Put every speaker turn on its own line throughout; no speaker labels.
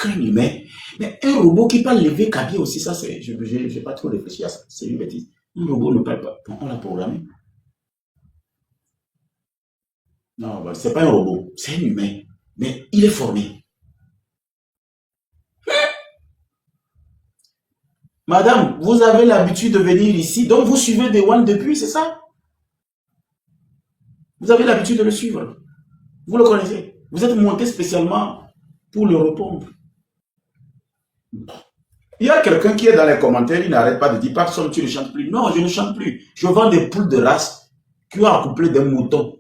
qu'un humain. Mais un robot qui parle lever Kaby aussi, ça, c'est, je n'ai pas trop réfléchi à ça. C'est une bêtise. Un robot ne parle pas. On l'a programmé. Non, bah, c'est pas un robot, c'est un humain. Mais il est formé. Madame, vous avez l'habitude de venir ici, donc vous suivez Day One depuis, c'est ça? Vous avez l'habitude de le suivre. Vous le connaissez. Vous êtes monté spécialement pour le répondre. Il y a quelqu'un qui est dans les commentaires, il n'arrête pas de dire, personne, tu ne chantes plus. Non, je ne chante plus. Je vends des poules de race qui ont accouplé des moutons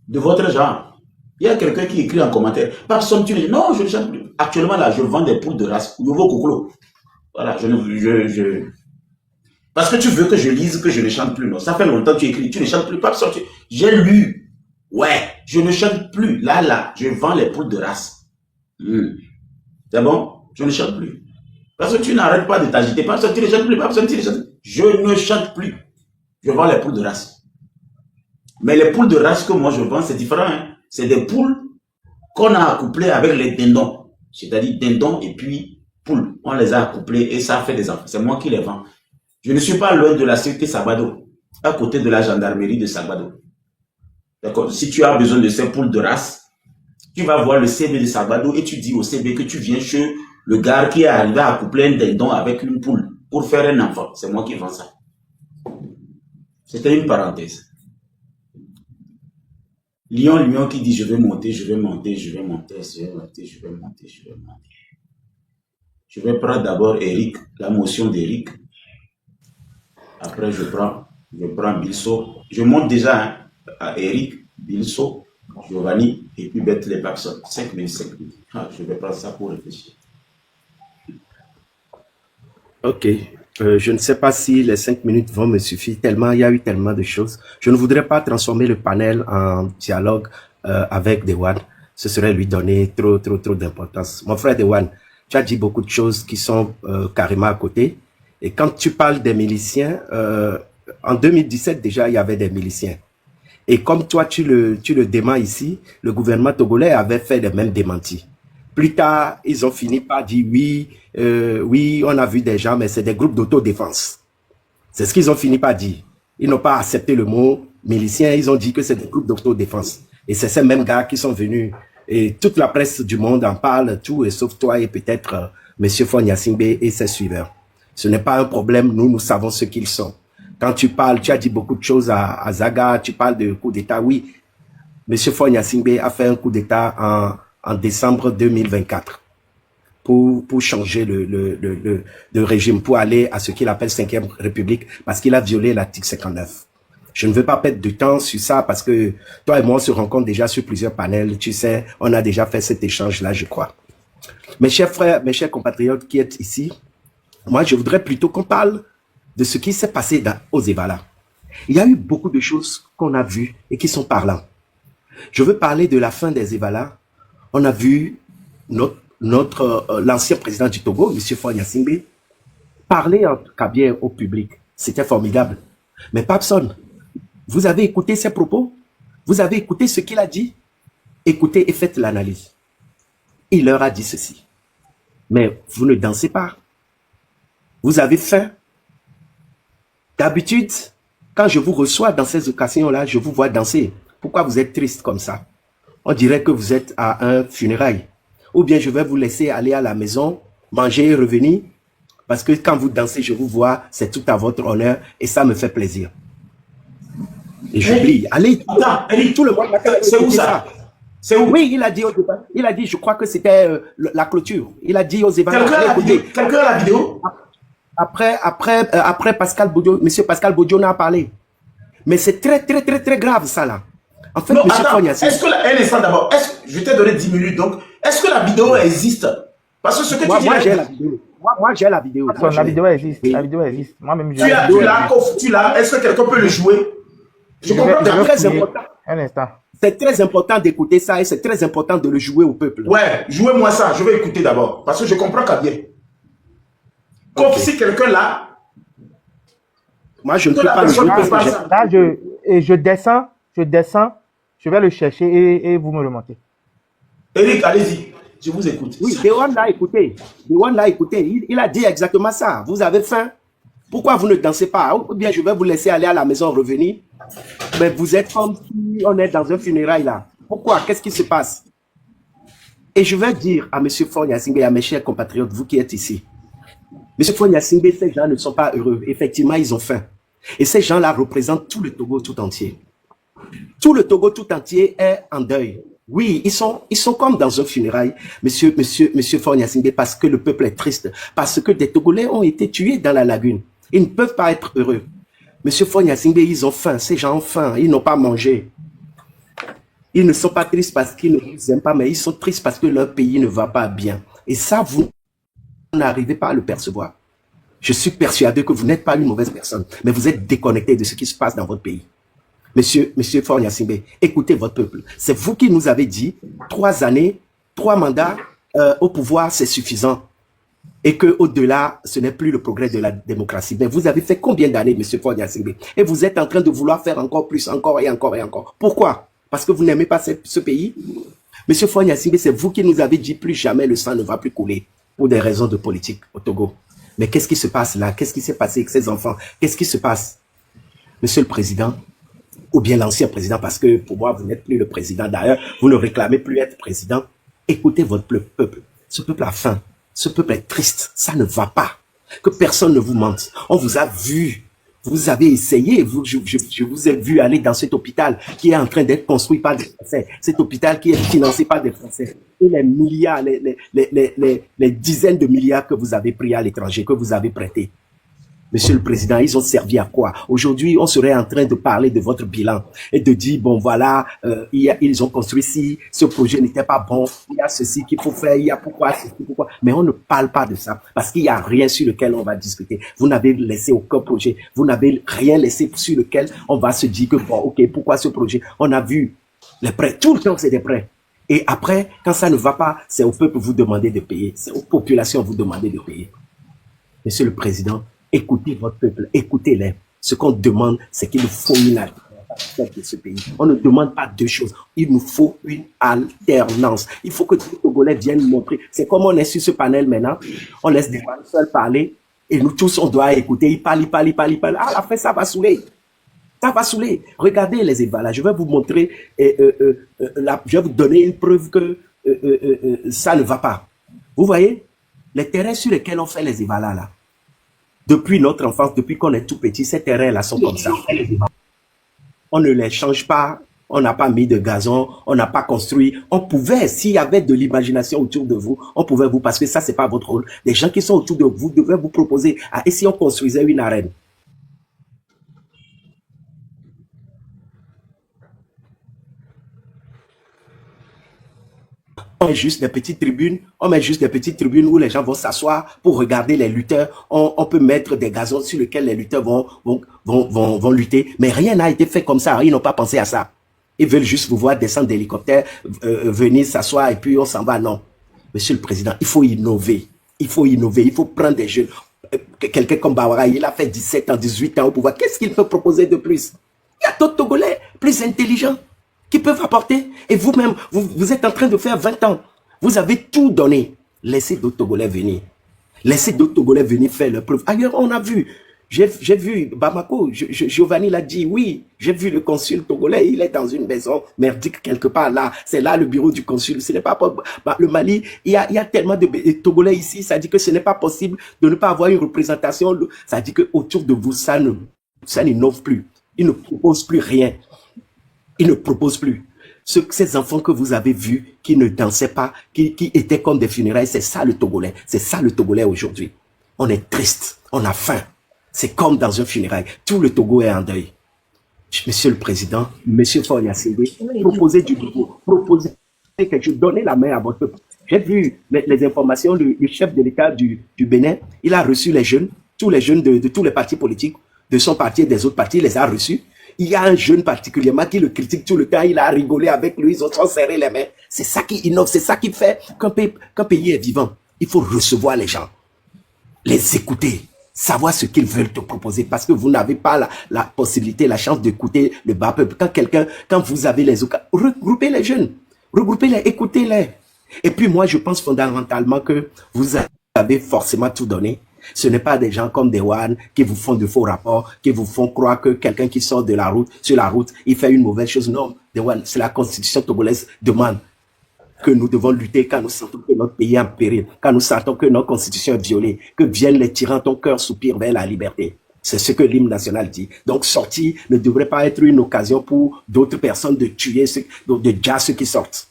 de votre genre. Il y a quelqu'un qui écrit en commentaire, personne, tu ne... Non, je ne chante plus. Actuellement, là, je vends des poules de race. Nouveau coucou. Voilà, parce que tu veux que je lise que je ne chante plus. Non, ça fait longtemps que tu écris, tu ne chantes plus. Personne, j'ai lu. Ouais, je ne chante plus. Là, je vends les poules de race. C'est bon? Je ne chante plus. Parce que tu n'arrêtes pas de t'agiter. Personne, tu ne chantes plus. Personne, tu ne chantes plus. Je ne chante plus. Je vends les poules de race. Mais les poules de race que moi je vends, c'est différent. Hein? C'est des poules qu'on a accouplées avec les dindons. C'est-à-dire dindons et puis poules. On les a accouplées et ça fait des enfants. C'est moi qui les vends. Je ne suis pas loin de la sécurité Sabado, à côté de la gendarmerie de Sabado. D'accord? Si tu as besoin de ces poules de race, tu vas voir le CB de Sabado et tu dis au CB que tu viens chez le gars qui est arrivé à accoupler un dindon avec une poule pour faire un enfant. C'est moi qui vends ça. C'était une parenthèse. Lion qui dit je vais monter, je vais monter, je vais monter, je vais monter, je vais monter, je vais monter. Je vais prendre d'abord Eric, la motion d'Eric. Après je prends Bilso. Je monte déjà hein, à Eric, Bilso, Giovanni et puis Beth les personnes. 5 minutes, 5 minutes. Ah, je vais prendre ça pour réfléchir.
Ok. Je ne sais pas si les 5 minutes vont me suffire tellement, il y a eu tellement de choses. Je ne voudrais pas transformer le panel en dialogue avec Dewan. Ce serait lui donner trop d'importance. Mon frère Dewan, tu as dit beaucoup de choses qui sont carrément à côté. Et quand tu parles des miliciens, en 2017 déjà, il y avait des miliciens. Et comme toi, tu le déments ici, le gouvernement togolais avait fait les mêmes démentis. Plus tard, ils ont fini par dire oui, oui, on a vu des gens, mais c'est des groupes d'autodéfense. C'est ce qu'ils ont fini par dire. Ils n'ont pas accepté le mot milicien, ils ont dit que c'est des groupes d'autodéfense. Et c'est ces mêmes gars qui sont venus. Et toute la presse du monde en parle, tout, et sauf toi et peut-être Monsieur Fonya-Singbe et ses suiveurs. Ce n'est pas un problème, nous savons ce qu'ils sont. Quand tu parles, tu as dit beaucoup de choses à Zaga, tu parles de coup d'État. Oui, Monsieur Fonya-Singbe a fait un coup d'État en décembre 2024 pour changer le régime, pour aller à ce qu'il appelle 5e République, parce qu'il a violé l'article 59. Je ne veux pas perdre de temps sur ça, parce que toi et moi, on se rencontre déjà sur plusieurs panels, tu sais, on a déjà fait cet échange-là, je crois. Mes chers frères, mes chers compatriotes qui êtes ici, moi, je voudrais plutôt qu'on parle de ce qui s'est passé aux Evala. Il y a eu beaucoup de choses qu'on a vues et qui sont parlantes. Je veux parler de la fin des Evala. On a vu l'ancien président du Togo, M. Fonya-Singbe, parler en tout cas bien au public. C'était formidable. Mais Papson, vous avez écouté ses propos? Vous avez écouté ce qu'il a dit? Écoutez et faites l'analyse. Il leur a dit ceci. Mais vous ne dansez pas. Vous avez faim. D'habitude, quand je vous reçois dans ces occasions-là, je vous vois danser. Pourquoi vous êtes triste comme ça? On dirait que vous êtes à un funérail. Ou bien je vais vous laisser aller à la maison, manger et revenir. Parce que quand vous dansez, je vous vois, c'est tout à votre honneur et ça me fait plaisir. Et j'oublie. Allez, tout le monde.
C'est où ça? C'est où?
Oui, il a dit, je crois que c'était la clôture. Il a dit aux événements.
Quelqu'un a la vidéo?
Après Pascal Bodio, monsieur Pascal Bodio n'a parlé. Mais c'est très grave ça là. En fait,
non, attends, est-ce que un instant d'abord, je t'ai donné 10 minutes, donc est-ce que la vidéo existe? Parce que ce que tu dis.
Moi j'ai la vidéo. Moi j'ai la vidéo.
La vidéo existe. La vidéo existe. Moi-même
tu l'as. Est-ce que quelqu'un peut le jouer?
Je comprends que c'est très important.
Un instant.
C'est très important d'écouter ça et c'est très important de le jouer au peuple.
Ouais, jouez-moi ça. Je vais écouter d'abord. Parce que je comprends qu'à bien. Comme si quelqu'un là.
Moi, je ne peux pas le jouer.
Là, je descends, je vais le chercher et vous me le montez.
Eric, allez-y. Je vous écoute.
Oui, Dewan l'a écouté. Dewan l'a écouté. Il a dit exactement ça. Vous avez faim. Pourquoi vous ne dansez pas? Ou bien je vais vous laisser aller à la maison, revenir. Mais vous êtes comme si on est dans un funérail là. Pourquoi? Qu'est-ce qui se passe? Et je vais dire à M. Faure-Gnassingbé et à mes chers compatriotes, vous qui êtes ici, M. Faure-Gnassingbé, ces gens ne sont pas heureux. Effectivement, ils ont faim. Et ces gens-là représentent tout le Togo tout entier. Tout le Togo tout entier est en deuil. Oui, ils sont comme dans un funérail, monsieur Faure-Gnassingbé, parce que le peuple est triste, parce que des Togolais ont été tués dans la lagune. Ils ne peuvent pas être heureux. Monsieur Faure-Gnassingbé, ils ont faim, ces gens ont faim, ils n'ont pas mangé. Ils ne sont pas tristes parce qu'ils ne vous aiment pas, mais ils sont tristes parce que leur pays ne va pas bien. Et ça, vous n'arrivez pas à le percevoir. Je suis persuadé que vous n'êtes pas une mauvaise personne, mais vous êtes déconnecté de ce qui se passe dans votre pays. Monsieur Faure-Gnassingbé, écoutez votre peuple. C'est vous qui nous avez dit 3 années, 3 mandats au pouvoir, c'est suffisant. Et qu'au-delà, ce n'est plus le progrès de la démocratie. Mais vous avez fait combien d'années, monsieur Faure-Gnassingbé? Et vous êtes en train de vouloir faire encore plus, encore et encore et encore. Pourquoi? Parce que vous n'aimez pas ce pays? Monsieur Faure-Gnassingbé, c'est vous qui nous avez dit plus jamais le sang ne va plus couler pour des raisons de politique au Togo. Mais qu'est-ce qui se passe là? Qu'est-ce qui s'est passé avec ces enfants? Qu'est-ce qui se passe? Monsieur le Président, ou bien l'ancien président, parce que pour moi, vous n'êtes plus le président. D'ailleurs, vous ne réclamez plus être président. Écoutez votre peuple. Ce peuple a faim. Ce peuple est triste. Ça ne va pas. Que personne ne vous mente. On vous a vu. Vous avez essayé. Je vous ai vu aller dans cet hôpital qui est en train d'être construit par des Français. Cet hôpital qui est financé par des Français. Et les milliards, les dizaines de milliards que vous avez pris à l'étranger, que vous avez prêtés. Monsieur le Président, ils ont servi à quoi? Aujourd'hui, on serait en train de parler de votre bilan et de dire, bon voilà, ils ont construit ci, ce projet n'était pas bon, il y a ceci qu'il faut faire, il y a pourquoi. Mais on ne parle pas de ça parce qu'il n'y a rien sur lequel on va discuter. Vous n'avez laissé aucun projet, vous n'avez rien laissé sur lequel on va se dire que, bon, ok, pourquoi ce projet? On a vu les prêts, tout le temps c'est des prêts. Et après, quand ça ne va pas, c'est au peuple vous demander de payer, c'est aux populations vous demander de payer. Monsieur le Président, écoutez votre peuple, écoutez-les. Ce qu'on demande, c'est qu'il nous faut une alternance de ce pays. On ne demande pas 2 choses. Il nous faut une alternance. Il faut que les Togolais viennent montrer. C'est comme on est sur ce panel maintenant. On laisse des gens seuls parler et nous tous, on doit écouter. Ils parlent. Ah, après, ça va saouler. Ça va saouler. Regardez les évals. Je vais vous montrer, je vais vous donner une preuve que ça ne va pas. Vous voyez, les terrains sur lesquels on fait les évals là, depuis notre enfance, depuis qu'on est tout petit, ces terrains-là sont comme ça. On ne les change pas, on n'a pas mis de gazon, on n'a pas construit. On pouvait, s'il y avait de l'imagination autour de vous, on pouvait vous, parce que ça, c'est pas votre rôle. Les gens qui sont autour de vous devaient vous proposer, et si on construisait une arène? On met juste des petites tribunes, où les gens vont s'asseoir pour regarder les lutteurs. On peut mettre des gazons sur lesquels les lutteurs vont lutter. Mais rien n'a été fait comme ça. Ils n'ont pas pensé à ça. Ils veulent juste vous voir descendre d'hélicoptère, venir s'asseoir et puis on s'en va. Non. Monsieur le Président, il faut innover. Il faut prendre des jeunes. Quelqu'un comme Bawara, il a fait 17 ans, 18 ans au pouvoir. Qu'est-ce qu'il peut proposer de plus? Il y a d'autres Togolais plus intelligents qui peuvent apporter. Et vous-même, vous êtes en train de faire 20 ans. Vous avez tout donné. Laissez d'autres Togolais venir. Laissez d'autres Togolais venir faire leur preuve. Ailleurs, on a vu. J'ai vu Bamako, Giovanni l'a dit, oui, j'ai vu le consul togolais, il est dans une maison merdique quelque part là. C'est là le bureau du consul. Ce n'est pas le Mali. Il y a tellement de Togolais ici, ça dit que ce n'est pas possible de ne pas avoir une représentation. Ça dit que autour de vous, ça n'innove plus. Il ne propose plus rien. Il ne propose plus. Ces enfants que vous avez vus, qui ne dansaient pas, qui étaient comme des funérailles, c'est ça le Togolais. C'est ça le Togolais aujourd'hui. On est triste, on a faim. C'est comme dans un funérail. Tout le Togo est en deuil. Monsieur le Président, Monsieur Faure-Gnassingbé, proposez du nouveau, proposez quelque chose, donnez la main à votre peuple. J'ai vu les informations, le chef de l'État du Bénin, il a reçu les jeunes, tous les jeunes de tous les partis politiques, de son parti et des autres partis, il les a reçus. Il y a un jeune particulièrement qui le critique tout le temps, il a rigolé avec lui, ils ont serré les mains. C'est ça qui innove, c'est ça qui fait qu'un pays est vivant. Il faut recevoir les gens, les écouter, savoir ce qu'ils veulent te proposer, parce que vous n'avez pas la possibilité, la chance d'écouter le bas peuple. Quand vous avez les occasions, regroupez les jeunes, regroupez-les, écoutez-les. Et puis moi, je pense fondamentalement que vous avez forcément tout donné. Ce n'est pas des gens comme des One qui vous font de faux rapports, qui vous font croire que quelqu'un qui sort de la route, sur la route, il fait une mauvaise chose. Non, des One, c'est la constitution togolaise demande que nous devons lutter quand nous sentons que notre pays est en péril, quand nous sentons que notre constitution est violée, que viennent les tyrans, ton cœur soupire vers la liberté. C'est ce que l'hymne national dit. Donc sortir ne devrait pas être une occasion pour d'autres personnes de tuer, de dire ceux qui sortent.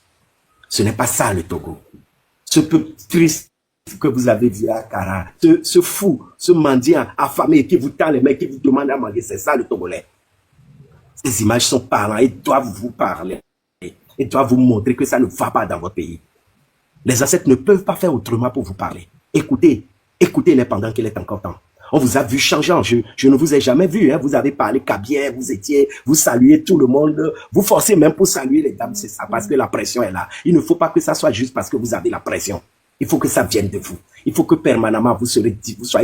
Ce n'est pas ça le Togo. Ce peu triste que vous avez vu à Kara, ce fou, ce mendiant affamé qui vous tend les mains, qui vous demande à manger, c'est ça le Togolais. Ces images sont parlantes et doivent vous parler. Et doivent vous montrer que ça ne va pas dans votre pays. Les ancêtres ne peuvent pas faire autrement pour vous parler. Écoutez, écoutez-les pendant qu'il est encore temps. On vous a vu changer en jeu. Je ne vous ai jamais vu. Hein. Vous avez parlé kabien, vous saluez tout le monde. Vous forcez même pour saluer les dames, c'est ça, parce que la pression est là. Il ne faut pas que ça soit juste parce que vous avez la pression. Il faut que ça vienne de vous. Il faut que permanemment vous soyez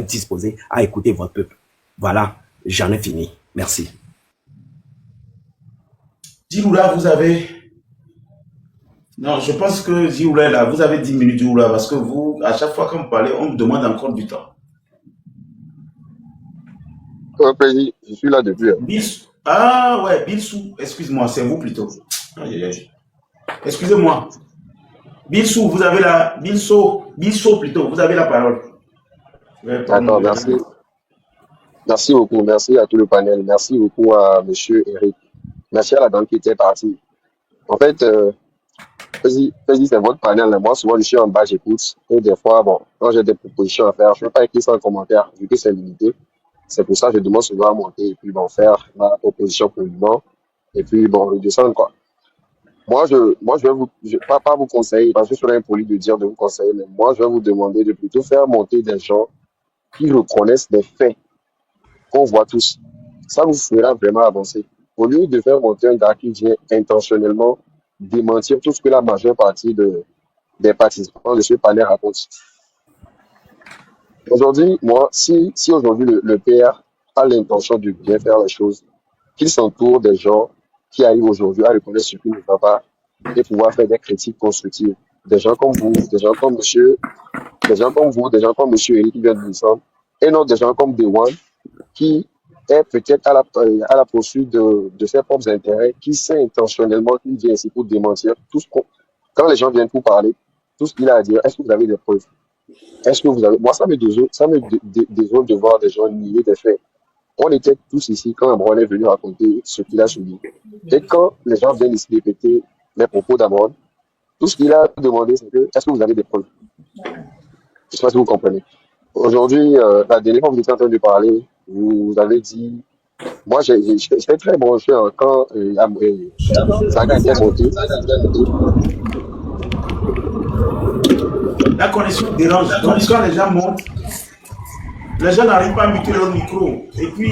disposés à écouter votre peuple. Voilà, j'en ai fini. Merci.
Djiloula, vous avez... Non, je pense que Djiloula est là. Vous avez 10 minutes, Djiloula, parce que vous, à chaque fois que vous parlez, on me demande encore du temps.
Président, je suis là depuis.
Bilsou. Ah ouais, Bilsou. Excuse-moi, c'est vous plutôt. Aïe, aïe. Excusez-moi. Bilsou, vous avez la... Bilsou plutôt, vous avez la parole.
D'accord, merci. Merci beaucoup. Merci à tout le panel. Merci beaucoup à monsieur Eric. Merci à la dame qui était partie. En fait, Président, c'est votre panel. Moi, souvent, je suis en bas, j'écoute. Et des fois, bon, quand j'ai des propositions à faire, je ne peux pas écrire ça en commentaire, vu que c'est limité. C'est pour ça que je demande souvent à monter et puis bon, faire ma proposition pour le moment. Et puis bon, le descendre quoi. Moi, je vais pas vous conseiller, parce que je suis impoli de dire de vous conseiller, mais moi, je vais vous demander de plutôt faire monter des gens qui reconnaissent des faits qu'on voit tous. Ça vous fera vraiment avancer. Au lieu de faire monter un gars qui vient intentionnellement démentir tout ce que la majeure partie des participants de ce panel racontent. Aujourd'hui, moi, si aujourd'hui le père a l'intention de bien faire les choses, qu'il s'entoure des gens qui arrivent aujourd'hui à reconnaître ce qui ne va pas et pouvoir faire des critiques constructives. Des gens comme vous, des gens comme monsieur Eric qui vient de descendre, et non des gens comme Dewan qui est peut-être à la poursuite de ses propres intérêts, qui sait intentionnellement qu'il vient ici pour démentir tout ce qu'on, quand les gens viennent pour parler, tout ce qu'il a à dire, est-ce que vous avez des preuves? Est-ce que vous avez, moi, ça me désole de voir des gens nier des faits. On était tous ici quand Amron est venu raconter ce qu'il a subi. Et quand les gens viennent ici répéter les propos d'Amron, tout ce qu'il a demandé, c'est que, est-ce que vous avez des preuves? Je ne sais pas si vous comprenez. Aujourd'hui, la dernière fois que vous étiez en train de parler, vous avez dit, moi, j'étais très branché quand Zaga était monté.
La connexion dérange. Donc, quand les gens montent, les gens n'arrivent pas à muter leur micro. Et puis,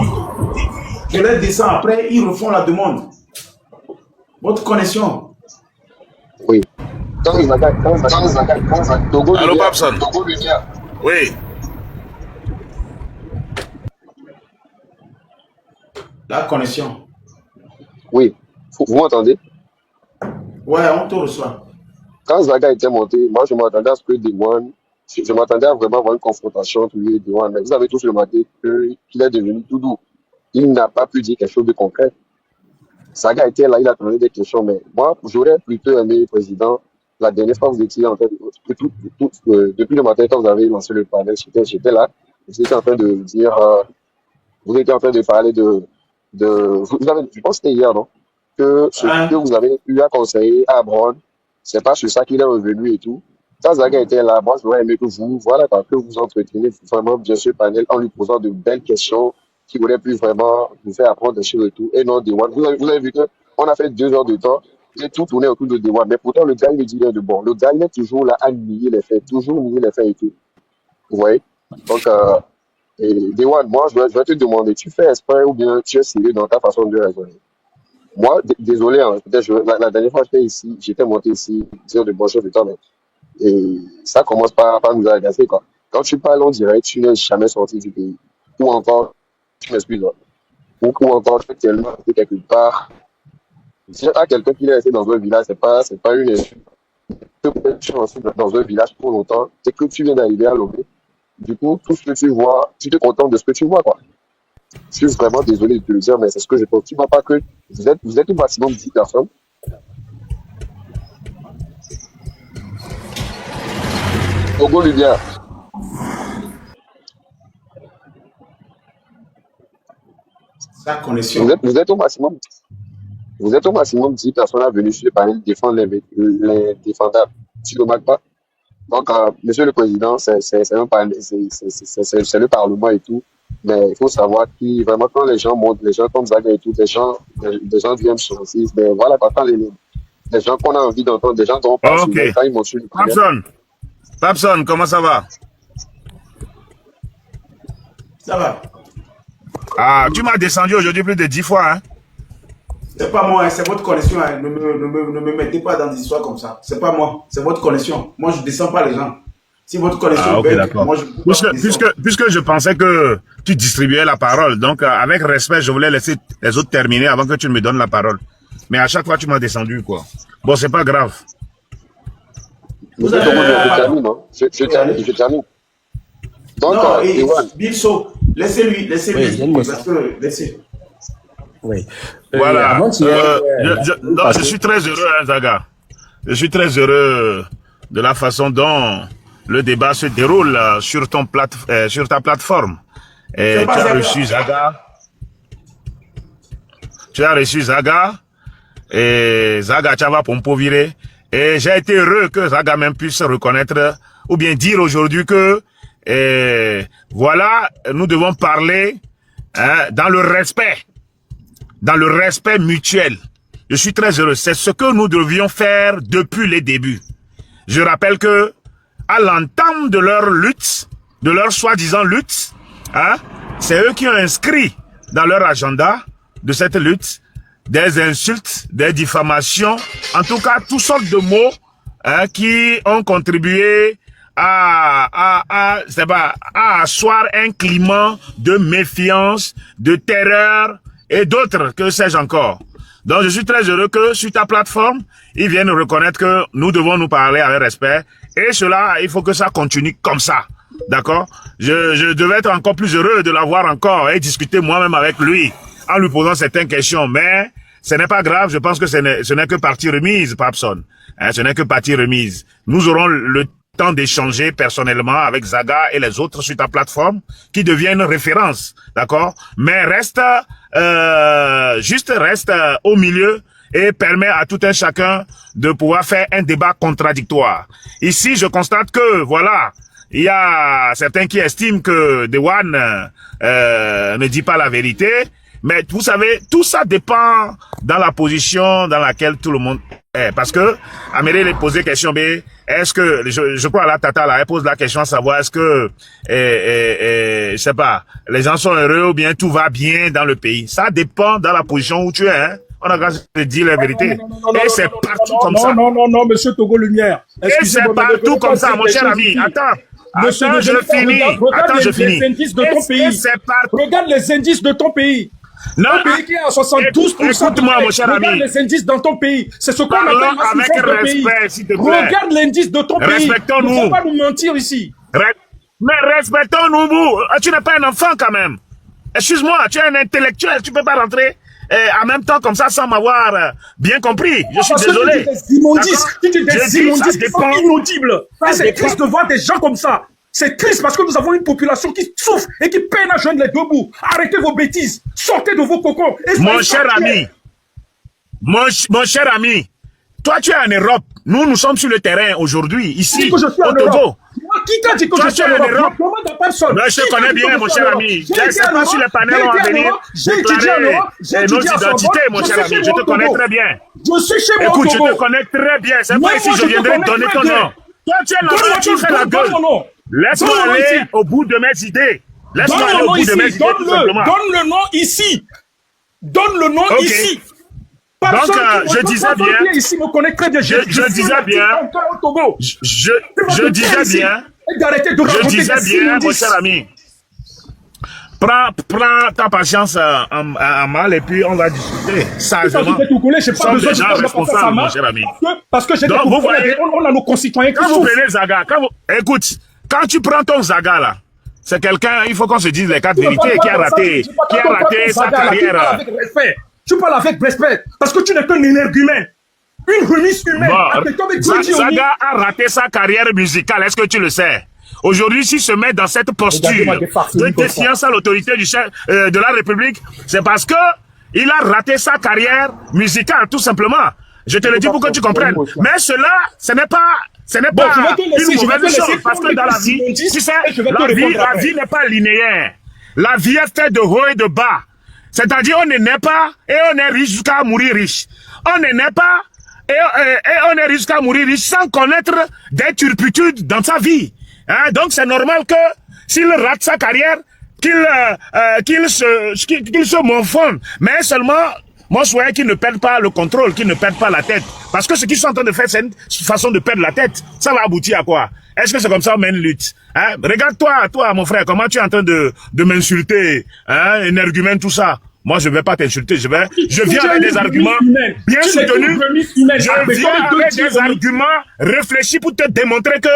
je les descends après, ils refont la demande. Votre connexion.
Oui. Togo
Allô, Babson. Oui.
La connexion.
Oui. Vous m'entendez?
Ouais, on te reçoit.
Quand Zaga était monté, moi je m'attendais à ce que Dewan, je m'attendais à vraiment avoir une confrontation entre lui et Dewan, mais vous avez tous remarqué qu'il est devenu tout doux. Il n'a pas pu dire quelque chose de concret. Zaga était là, il attendait des questions, mais moi j'aurais plutôt aimé, président, la dernière fois vous étiez en train depuis le matin quand vous avez lancé le panel, j'étais là, vous étiez en train de dire, vous étiez en train de parler vous avez, je pense que c'était hier, non? Que ce que vous avez eu à conseiller à Brown, c'est pas sur ça qu'il est revenu et tout. Quand Zaga était là, moi, j'aurais aimé que vous entretenez vraiment bien ce panel en lui posant de belles questions qui auraient pu vraiment vous faire apprendre des choses et tout. Et non, Dewan. Vous avez vu qu'on a fait 2 heures de temps et tout tourné autour de Dewan. Mais pourtant, le gars, il dit rien de bon. Le gars, il est toujours là à nier les faits, et tout. Vous voyez? Donc, Dewan, moi, je vais te demander, tu fais exprès ou bien tu es sérieux dans ta façon de raisonner? Moi, désolé, hein, peut-être la dernière fois que j'étais ici, j'étais monté ici, dire de bonnes choses de temps, mais et ça commence par nous agacer, quoi. Quand tu parles en direct, tu n'es jamais sorti du pays. Ou encore, tu m'excuses, hein, ou encore, tu es tellement resté quelque part. Dire à quelqu'un qui est resté dans un village, c'est pas une insulte. tu es ensuite dans un village pour longtemps, c'est que tu viens d'arriver à Lomé. Du coup, tout ce que tu vois, tu te contentes de ce que tu vois, quoi. Je suis vraiment désolé de te le dire, mais c'est ce que je pense. Tu ne vois pas que vous êtes au maximum 10 personnes. Togo Lumière,
Sa
vous
connexion.
êtes, vous êtes au maximum. Vous êtes au maximum 10 personnes à venir sur le panel défendre les défendables. Tu ne remarques pas? Donc, Monsieur le Président, c'est un panel, c'est le Parlement et tout. Mais il faut savoir que vraiment, quand les gens montent, les gens comme Zaga et tout, des gens viennent sur le site. Mais voilà, quand les gens qu'on a envie d'entendre, des gens dont on parle
Ok.
souvent, quand ils montent sur le panel,
Papson. Papson, comment ça va?
Ça va.
Ah, tu m'as descendu aujourd'hui plus de 10 fois, hein?
C'est pas moi, hein, c'est votre connexion. Hein. Ne me mettez pas dans des histoires comme ça. C'est pas moi, c'est votre connexion. Moi, je descends pas les gens. Si votre
Ah,
connexion
ok,
bug,
d'accord.
moi, je ne peux pas descendre.
Puisque je pensais que tu distribuais la parole, donc avec respect, je voulais laisser les autres terminer avant que tu ne me donnes la parole. Mais à chaque fois, tu m'as descendu, quoi. Bon, c'est pas grave.
Vous
Monsieur
avez
Togo, je
pardon.
termine, hein. Je termine. Donc,
Non, et
Ewan,
Bilso, laissez-lui,
Oui, donne-moi ça.
parce que laissez.
Oui.
Voilà.
Avant-hier,
Donc, je suis très heureux, hein, Zaga. Je suis très heureux de la façon dont le débat se déroule sur sur ta plateforme. Et
C'est
tu
pas
as
Zaga.
reçu Zaga. Tu as reçu Zaga. Et Zaga Chava Pompovire. Et j'ai été heureux que Zaga même puisse reconnaître ou bien dire aujourd'hui que voilà, nous devons parler dans le respect mutuel. Je suis très heureux. C'est ce que nous devions faire depuis les débuts. Je rappelle que à l'entame de leur lutte, de leur soi-disant lutte, c'est eux qui ont inscrit dans leur agenda de cette lutte des insultes, des diffamations, en tout cas toutes sortes de mots qui ont contribué à asseoir un climat de méfiance, de terreur et d'autres, que sais-je encore. Donc je suis très heureux que sur ta plateforme, ils viennent reconnaître que nous devons nous parler avec respect et cela, il faut que ça continue comme ça. D'accord? Je devais être encore plus heureux de l'avoir encore et discuter moi-même avec lui en lui posant certaines questions, mais ce n'est pas grave, je pense que ce n'est que partie remise, Papson. Ce n'est que partie remise. Nous aurons le temps d'échanger personnellement avec Zaga et les autres sur ta plateforme qui deviennent références, d'accord? Mais reste au milieu et permet à tout un chacun de pouvoir faire un débat contradictoire. Ici, je constate que, voilà, il y a certains qui estiment que Dewan ne dit pas la vérité, mais vous savez, tout ça dépend dans la position dans laquelle tout le monde est. Parce que Amélie a posé question, mais est-ce que, je crois la Tata là, elle pose la question à savoir est-ce que, je sais pas, les gens sont heureux ou bien tout va bien dans le pays. Ça dépend dans la position où tu es, hein. On a grâce à dire la vérité. Et c'est partout comme ça.
Non, monsieur Togo Lumière.
Et c'est partout comme ça, mon cher ami. Attends, je finis. Attends, je finis.
Regarde les indices de ton pays. Regarde les indices de ton pays.
Non,
Un pays qui est à 72%.
Écoute-moi, mon cher ami.
Regarde les indices dans ton pays. C'est ce qu'on appelle
Parlons
la
avec
souffrance de pays.
respect, s'il te plaît.
Regarde l'indice de ton pays.
Respectons-nous.
Il ne faut pas nous mentir ici.
Mais respectons-nous. Tu n'es pas un enfant quand même. Excuse-moi, tu es un intellectuel. Tu peux pas rentrer en même temps comme ça sans m'avoir bien compris. Je suis désolé.
Tu dis des immondices qui sont inaudibles. C'est triste de voir des gens comme ça. C'est triste parce que nous avons une population qui souffre et qui peine à joindre les deux bouts. Arrêtez vos bêtises. Sortez de vos cocons.
Mon cher ami, toi tu es en Europe. Nous sommes sur le terrain aujourd'hui, ici, au Togo.
Qui t'a dit que je suis en Europe?
Mais je te connais bien, mon cher ami. Je ne sais pas si les panels vont venir déclarer nos identités, mon cher ami. Je te connais très bien.
Je suis chez moi.
Écoute, je te connais très bien. C'est pas ici que je viendrai donner ton nom. Toi, tu es là-bas, tu fais la gueule. Laisse-moi aller au bout de mes idées. Laisse-moi aller au bout de mes idées, tout simplement.
Donne le nom ici. Donne le nom ici.
Donc, je disais bien.
Ici me connaît très bien.
Je disais bien. Je disais bien.
D'arrêter de
Je disais bien, mon cher ami. Prends ta patience en mal et puis on va discuter sagement.
Je n'ai pas
Nous
besoin
sommes déjà responsables, mon cher ami.
parce que j'ai des
Donc, vous
Congolais,
voyez,
on a nos concitoyens qui
quand vous
souffrent.
prenez Zaga, écoute, quand tu prends ton Zaga là, c'est quelqu'un, il faut qu'on se dise les quatre vérités, qui a raté sa carrière.
Tu parles avec respect, parce que tu n'es qu'un énergumène. Une remise humaine.
Zaga a raté sa carrière musicale, est-ce que tu le sais? Aujourd'hui, s'il se met dans cette posture de défiance à l'autorité du chef de la République, c'est parce que il a raté sa carrière musicale, tout simplement. Je te le dis pour que tu comprennes. Mais cela, ce n'est pas une mauvaise chose, parce que dans la vie, tu sais, la vie n'est pas linéaire. La vie est faite de haut et de bas. C'est-à-dire, on ne naît pas et on est riche jusqu'à mourir riche. On ne naît pas et on est riche jusqu'à mourir riche sans connaître des turpitudes dans sa vie. Hein? Donc c'est normal que s'il rate sa carrière, qu'il se morfonne. Mais seulement, moi je souhaite qu'il ne perde pas le contrôle, qu'il ne perde pas la tête. Parce que ce qu'ils sont en train de faire, c'est une façon de perdre la tête. Ça va aboutir à quoi? Est-ce que c'est comme ça on mène une lutte? Hein? Regarde-toi, mon frère, comment tu es en train de m'insulter, hein? Énergumène, tout ça. Moi, je vais pas t'insulter, je viens avec des arguments bien soutenus. Je viens avec des arguments réfléchis pour te démontrer que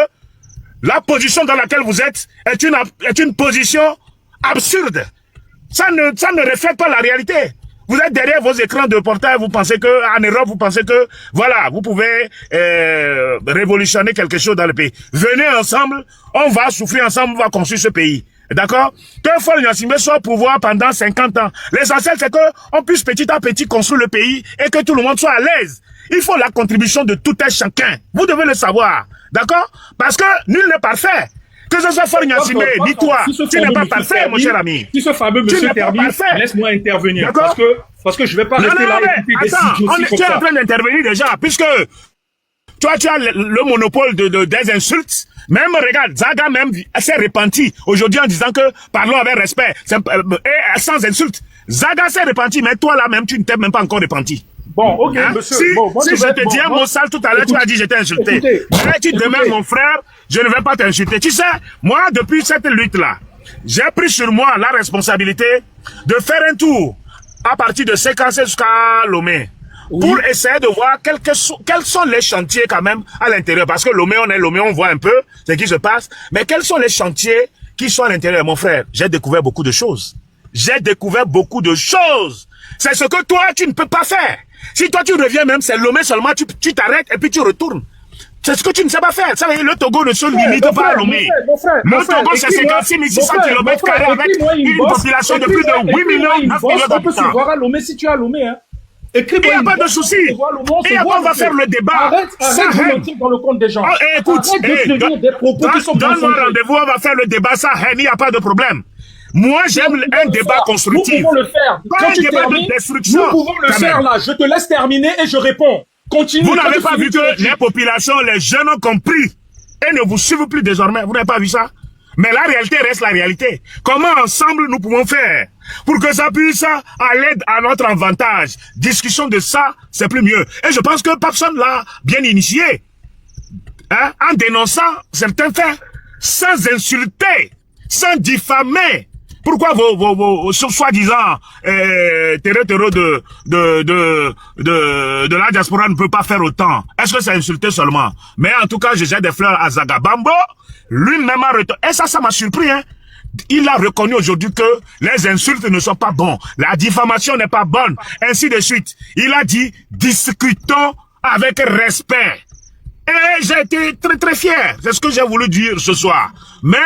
la position dans laquelle vous êtes est une position absurde. Ça ne reflète pas la réalité. Vous êtes derrière vos écrans de portail, vous pensez que, en Europe, vous pensez que, voilà, vous pouvez révolutionner quelque chose dans le pays. Venez ensemble, on va souffrir ensemble, on va construire ce pays. D'accord? Que Faure Gnassingbé soit au pouvoir pendant 50 ans. L'essentiel, c'est qu'on puisse petit à petit construire le pays et que tout le monde soit à l'aise. Il faut la contribution de tout un chacun. Vous devez le savoir. D'accord? Parce que nul n'est parfait. Que ce soit Faure Gnassingbé, ni toi, tu n'es pas parfait, mon cher ami.
Si ce fameux monsieur termine, laisse-moi intervenir. Parce que je vais pas rester là et écouter des idioties.
Tu es en train d'intervenir déjà, puisque toi, tu as le monopole des insultes. Même, regarde, Zaga même s'est repenti aujourd'hui en disant que parlons avec respect et sans insulte. Zaga s'est repenti, mais toi là même, tu ne t'es même pas encore repenti.
Bon, ok,
hein?
monsieur.
Si je te dis un mot sale tout à l'heure, tu as dit je t'ai insulté. Mais tu demandes mon frère, je ne vais pas t'insulter. Tu sais, moi, depuis cette lutte-là, j'ai pris sur moi la responsabilité de faire un tour à partir de séquences jusqu'à Lomé. Pour essayer de voir quels sont les chantiers quand même à l'intérieur. Parce que Lomé, on voit un peu ce qui se passe. Mais quels sont les chantiers qui sont à l'intérieur? Mon frère, j'ai découvert beaucoup de choses. C'est ce que toi, tu ne peux pas faire. Si toi, tu reviens même, c'est Lomé seulement, tu t'arrêtes et puis tu retournes. C'est ce que tu ne sais pas faire. Ça veut dire le Togo ne se limite pas à Lomé. Le Togo, c'est 56 600 km² avec une population de plus de 8 millions, 9 millions d'habitants.
On peut se voir à Lomé si tu es à Lomé, hein.
Il n'y a pas de souci. Et après, on va faire le débat.
Arrête dans le compte des gens.
Écoute, donne-moi rendez-vous, on va faire le débat, ça, il n'y a pas de problème. Moi, j'aime un débat constructif.
Nous pouvons le faire.
Quand tu termines, nous
pouvons le faire là. Je te laisse terminer et je réponds. Continue.
Vous n'avez pas vu que les populations, les jeunes ont compris et ne vous suivent plus désormais. Vous n'avez pas vu ça? Mais la réalité reste la réalité. Comment ensemble nous pouvons faire pour que ça puisse aller à notre avantage? Discussion de ça, c'est plus mieux. Et je pense que personne l'a bien initié. Hein? En dénonçant certains faits, sans insulter, sans diffamer. Pourquoi vos soi-disant terreaux de la diaspora ne peut pas faire autant? Est-ce que c'est insulté seulement? Mais en tout cas, je jette des fleurs à Zaga Bambo. Lui-même a retourné. Et ça m'a surpris, hein. Il a reconnu aujourd'hui que les insultes ne sont pas bons. La diffamation n'est pas bonne. Ainsi de suite. Il a dit, discutons avec respect. Et j'ai été très très fier. C'est ce que j'ai voulu dire ce soir. Mais,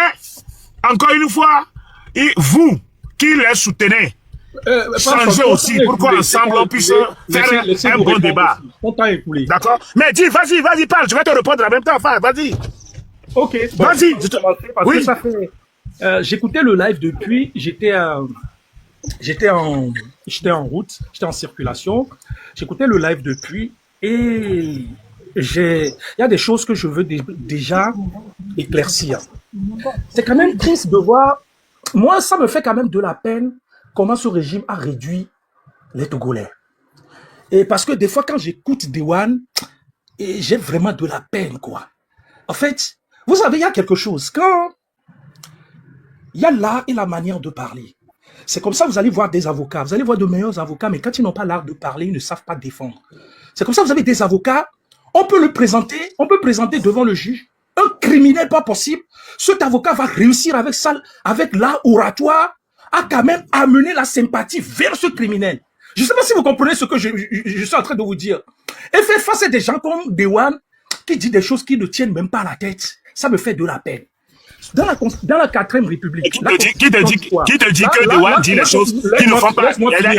encore une fois, et vous, qui les soutenez, changez aussi. Pourquoi ensemble on puisse faire un bon débat. D'accord? Mais dis, vas-y, parle. Je vais te répondre en même temps. Enfin, vas-y.
Ok.
Bon, vas-y.
Oui. J'écoutais le live depuis, j'étais en route, j'étais en circulation. J'écoutais le live depuis et il y a des choses que je veux déjà éclaircir. C'est quand même triste de voir. Moi, ça me fait quand même de la peine comment ce régime a réduit les Togolais. Et parce que des fois, quand j'écoute Dewan, j'ai vraiment de la peine, quoi. En fait, vous savez, il y a quelque chose. Quand il y a l'art et la manière de parler, C'est comme ça que vous allez voir des avocats. Vous allez voir de meilleurs avocats, mais quand ils n'ont pas l'art de parler, ils ne savent pas défendre. C'est comme ça que vous avez des avocats. On peut présenter devant le juge un criminel pas possible. Cet avocat va réussir avec ça, avec l'art oratoire, à quand même amener la sympathie vers ce criminel. Je ne sais pas si vous comprenez ce que je suis en train de vous dire. Et faire face à des gens comme Dewan qui dit des choses qui ne tiennent même pas à la tête, ça me fait de la peine. Dans la 4e République.
Qui te dit que Dewan dit les choses qui ne font pas.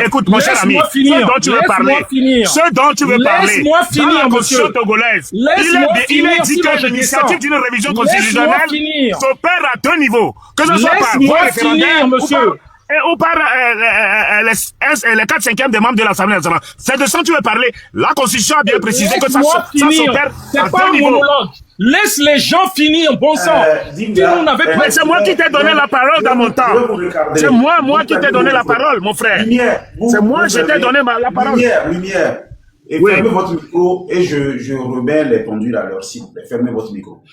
Écoute, mon cher ami, ce dont tu veux parler,
Laisse-moi finir,
dans la
monsieur.
Constitution togolaise, il est dit que l'initiative d'une révision constitutionnelle s'opère à 2 niveaux. Que ce soit par voie référendaire ou par les 4/5 des membres de l'Assemblée nationale. C'est de ça que tu veux parler. La Constitution a bien précisé que ça s'opère à 2 niveaux.
Laisse les gens finir, bon sang.
Mais c'est moi qui t'ai donné la parole dans mon temps. C'est moi qui t'ai donné la parole, mon frère. C'est moi qui t'ai donné la parole.
Lumière. Et fermez votre micro et je remets les pendules à leur site. Fermez votre micro.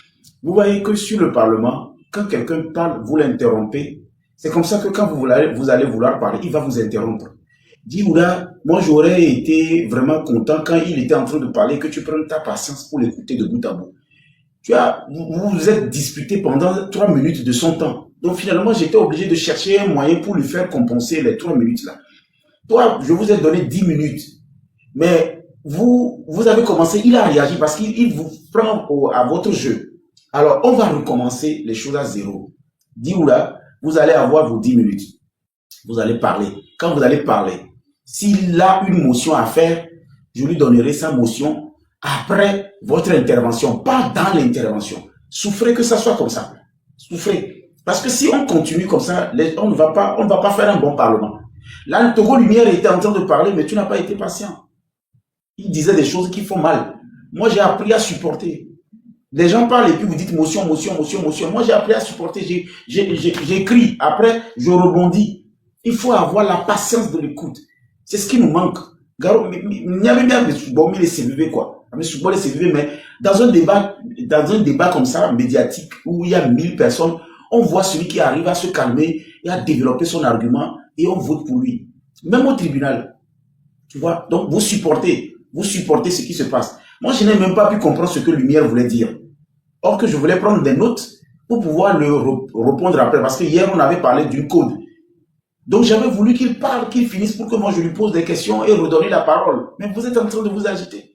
Vous voyez que sur le Parlement, quand quelqu'un parle, vous l'interrompez. C'est comme ça que quand vous allez vouloir parler, il va vous interrompre. Dis-Oula, moi j'aurais été vraiment content quand il était en train de parler que tu prennes ta patience pour l'écouter de bout à bout. Vous vous êtes disputé pendant 3 minutes de son temps. Donc finalement, j'étais obligé de chercher un moyen pour lui faire compenser les 3 minutes là. Toi, je vous ai donné 10 minutes. Mais vous avez commencé, il a réagi parce qu'il vous prend à votre jeu. Alors, on va recommencer les choses à zéro. Dis-Oula, vous allez avoir vos 10 minutes. Vous allez parler. Quand vous allez parler, s'il a une motion à faire, je lui donnerai sa motion après votre intervention, pas dans l'intervention. Souffrez que ça soit comme ça. Souffrez. Parce que si on continue comme ça, on ne va pas faire un bon parlement. Là, le Togo Lumière était en train de parler, mais tu n'as pas été patient. Il disait des choses qui font mal. Moi, j'ai appris à supporter. Les gens parlent et puis vous dites motion. Moi, j'ai appris à supporter. J'ai écrit. Après, je rebondis. Il faut avoir la patience de l'écoute. C'est ce qui nous manque. Il y avait bien les CVV, quoi. Mais dans un débat comme ça, médiatique, où il y a 1000 personnes, on voit celui qui arrive à se calmer et à développer son argument et on vote pour lui. Même au tribunal. Tu vois? Donc, vous supportez ce qui se passe. Moi, je n'ai même pas pu comprendre ce que Lumière voulait dire. Or que je voulais prendre des notes pour pouvoir le répondre après. Parce que hier, on avait parlé d'une code. Donc, j'avais voulu qu'il parle, qu'il finisse pour que moi, je lui pose des questions et redonner la parole. Mais vous êtes en train de vous agiter.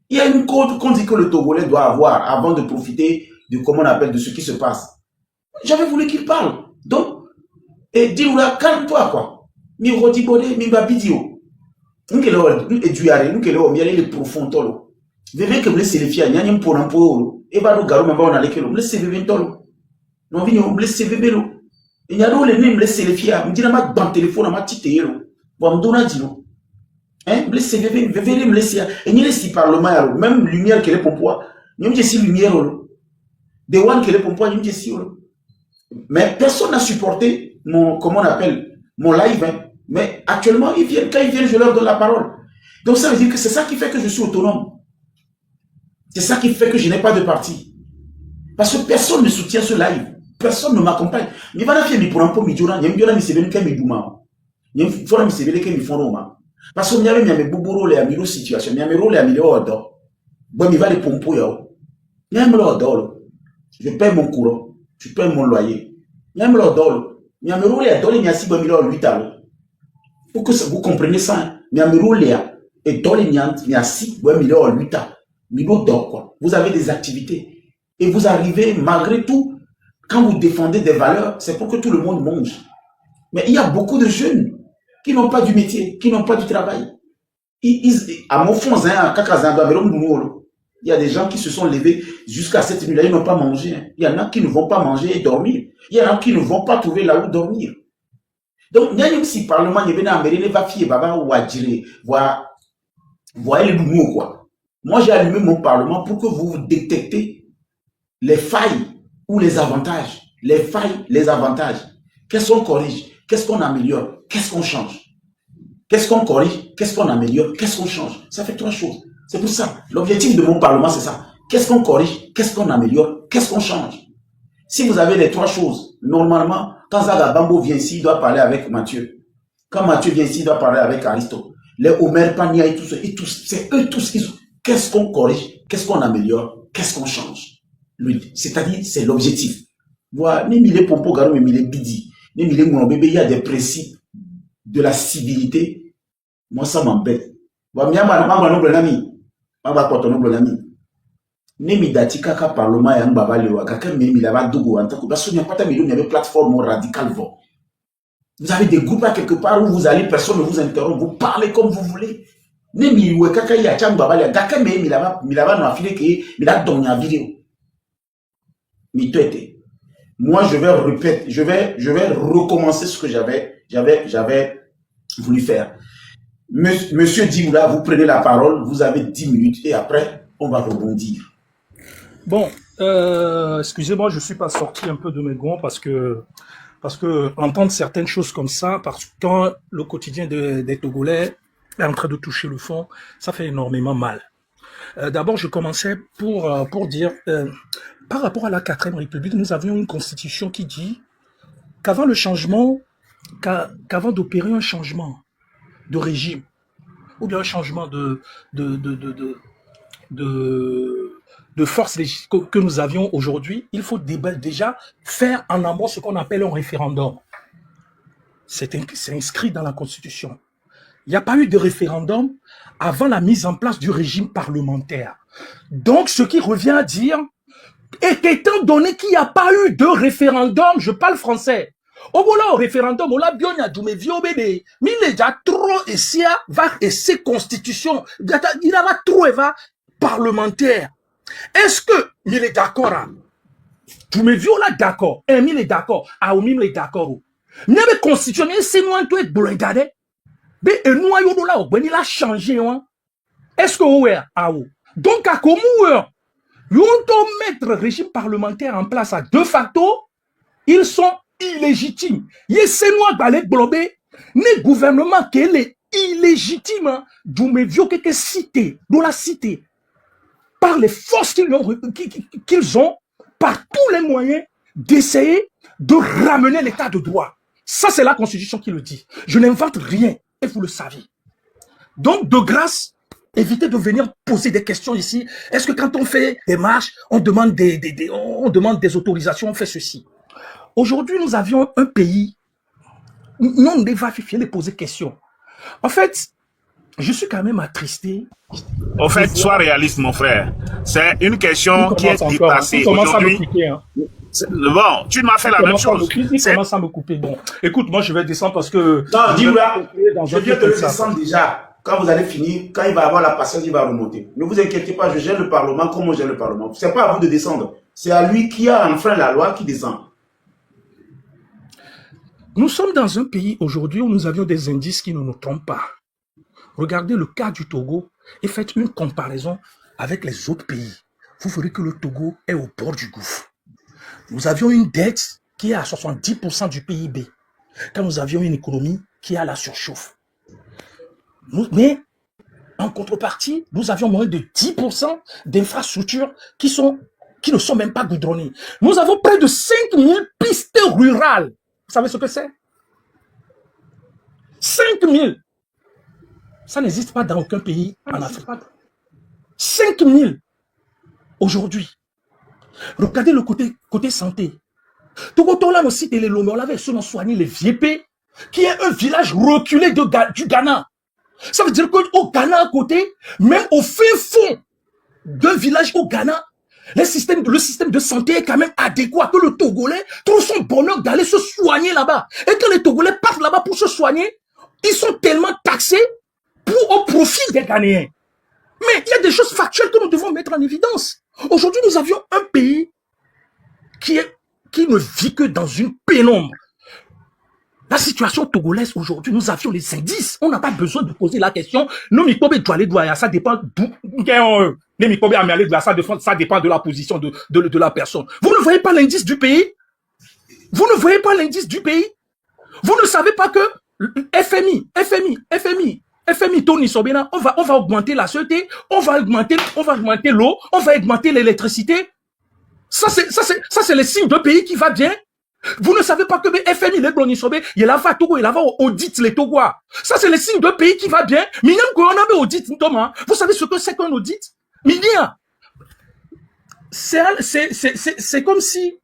Il y a une code qu'on dit que le Togolais doit avoir avant de profiter de, comment on appelle, de ce qui se passe. J'avais voulu qu'il parle. Donc, et dis-lui, calme-toi, quoi. Mi roti bode, mi babidio. Nous qui l'avons éduaré, nous qui l'avons mis les profondolo. Vivez que vous laissez les filles, n'y a pour un peu, et va nous garer, mais on a les kilos, laissez vivre tolo. Non, vignon, laissez vivre. Il y a d'autres, les laissez les filles, me dit, ma dans le téléphone, ma petite héros. Bon, me donne un dino. Hein, laissez vivre, me laissez. Et n'y laissez parlement, même lumière qui est pour moi. N'y a pas si lumière, des one qui est pour moi, n'y a pas si. Mais personne n'a supporté mon, comment on appelle, mon live, hein. Mais actuellement, quand ils viennent, je leur donne la parole. Donc ça veut dire que c'est ça qui fait que je suis autonome. C'est ça qui fait que je n'ai pas de parti. Parce que personne ne soutient ce live. Personne ne m'accompagne. Mais voilà, il y a pour un peu de temps, il y a un peu de temps, il y a un peu de temps, parce qu'il y a mes boubouros, les amis, situation, il y a mes rôles, les amis, bon, il va les pomper, il y a un peu je paie mon courant, je paie mon loyer, il y a un peu il y a mes rôles, il y a 6 millions, 8 ans. Pour que vous compreniez ça, il y a mes rôles, il y a 6 millions, 8 ans. Millions d'or, quoi. Vous avez des activités. Et vous arrivez, malgré tout, quand vous défendez des valeurs, c'est pour que tout le monde mange. Mais il y a beaucoup de jeunes qui n'ont pas du métier, qui n'ont pas du travail. À mon fond, il y a des gens qui se sont levés jusqu'à cette nuit-là, ils n'ont pas mangé. Il y en a qui ne vont pas manger et dormir. Il y en a qui ne vont pas trouver là où dormir. Donc, il y a même si le Parlement, il y a un va fier, baba, ou à dire, voyez le mot, quoi. Moi, j'ai allumé mon Parlement pour que vous détectez les failles ou les avantages. Les failles, les avantages. Qu'est-ce qu'on corrige? Qu'est-ce qu'on améliore? Qu'est-ce qu'on change? Qu'est-ce qu'on corrige? Qu'est-ce qu'on améliore? Qu'est-ce qu'on change? Ça fait 3 choses. C'est pour ça. L'objectif de mon Parlement, c'est ça. Qu'est-ce qu'on corrige? Qu'est-ce qu'on améliore? Qu'est-ce qu'on change? Si vous avez les 3 choses, normalement, Quand Zaga Bambo vient ici, il doit parler avec Mathieu. Quand Mathieu vient ici, il doit parler avec Aristo. Les Omer Pania et tous, c'est eux tous. Qu'est-ce qu'on corrige? Qu'est-ce qu'on améliore? Qu'est-ce qu'on change? C'est-à-dire, c'est l'objectif. Voilà, ni mille pompo garo, mais mille bidi. Ni mille mon bébé, il y a des principes de la civilité. Moi, ça m'embête. Voilà, ma noble ami. Ma noble ami. Nemi dati kaka parlement ya mbaba lewa kaka memi la va dogo anta ko baso nyapata milieu il y avait plateforme radicale vent. Vous avez des groupes à quelque part où vous allez, personne ne vous interrompt, vous parlez comme vous voulez. Nemi we kaka ya chamba ya kaka memi la va no afile ke mi la donya vidéo. Mi toete. Moi je vais répéter, je vais recommencer ce que j'avais voulu faire. Monsieur Dimoula, vous prenez la parole, vous avez 10 minutes et après on va rebondir.
Bon, excusez-moi, je suis pas sorti un peu de mes gonds parce que entendre certaines choses comme ça, parce que quand le quotidien des Togolais est en train de toucher le fond, ça fait énormément mal. D'abord, je commençais pour dire, par rapport à la 4e République, nous avions une constitution qui dit qu'avant le changement, qu'avant d'opérer un changement de régime, ou bien un changement de force que nous avions aujourd'hui, il faut déjà faire en amont ce qu'on appelle un référendum. C'est inscrit dans la Constitution. Il n'y a pas eu de référendum avant la mise en place du régime parlementaire. Donc, ce qui revient à dire, et qu'étant donné qu'il n'y a pas eu de référendum, je parle français, au voilà au référendum, on l'a bien dit, mais vieux bébé, mais il est déjà trop ici, va et ses constitutions, il a trop va parlementaire. Est-ce que il est d'accord? Tu me viens là d'accord, et il est d'accord, ah oui il est d'accord. Mais la constitution, c'est nous tout être blindé. Mais nous ayons là, il a changé Est-ce que ouais, ah oui. Donc à comment ils ont mettre régime parlementaire en place à de facto, ils sont illégitimes. C'est nous balé blobé, le gouvernement qui est illégitime, d'où me vieux que cité, de la cité. Par les forces qu'ils ont, par tous les moyens, d'essayer de ramener l'état de droit. Ça, c'est la Constitution qui le dit. Je n'invente rien, et vous le savez. Donc, de grâce, évitez de venir poser des questions ici. Est-ce que quand on fait des marches, on demande des autorisations, on fait ceci? Aujourd'hui, nous avions un pays, non, on va fier les poser questions. En fait, je suis quand même attristé.
Au fait, sois réaliste, mon frère. C'est une question qui est dépassée. Aujourd'hui, bon, tu m'as fait la même chose.
Il commence à me couper. Bon, écoute, moi, je vais descendre parce que...
Non, dis-moi, je viens de le descendre déjà. Quand vous allez finir, quand il va avoir la patience, il va remonter. Ne vous inquiétez pas, je gère le Parlement comme je gère le Parlement. Ce n'est pas à vous de descendre. C'est à lui qui a enfreint la loi qui descend.
Nous sommes dans un pays aujourd'hui où nous avions des indices qui ne nous trompent pas. Regardez le cas du Togo et faites une comparaison avec les autres pays. Vous verrez que le Togo est au bord du gouffre. Nous avions une dette qui est à 70% du PIB, quand nous avions une économie qui est à la surchauffe. Mais en contrepartie, nous avions moins de 10% d'infrastructures qui ne sont même pas goudronnées. Nous avons près de 5000 pistes rurales. Vous savez ce que c'est? 5000. Ça n'existe pas dans aucun pays en Afrique. 5000 aujourd'hui. Regardez le côté santé. Togotola aussi, on avait soigné les Viépé, qui est un village reculé du Ghana. Ça veut dire qu'au Ghana à côté, même au fin fond d'un village au Ghana, le système de santé est quand même adéquat, que le Togolais trouve son bonheur d'aller se soigner là-bas. Et quand les Togolais partent là-bas pour se soigner, ils sont tellement taxés au profit des Ghanéens. Mais il y a des choses factuelles que nous devons mettre en évidence. Aujourd'hui, nous avions un pays qui ne vit que dans une pénombre. La situation togolaise aujourd'hui, nous avions les indices. On n'a pas besoin de poser la question. Ça dépend ça dépend de la position de la personne. Vous ne voyez pas l'indice du pays? Vous ne voyez pas l'indice du pays? Vous ne savez pas que FMI, Tony Sobena, on va augmenter la sûreté, on va augmenter l'eau, on va augmenter l'électricité. Ça, c'est les signes d'un pays qui va bien. Vous ne savez pas que le FMI, les Blonisobé, il a va Togo, il a va audit les Togois. Ça, c'est le signe d'un pays qui va bien. Mais même quand on a audit, vous savez ce que c'est qu'un audit? Minia. C'est comme si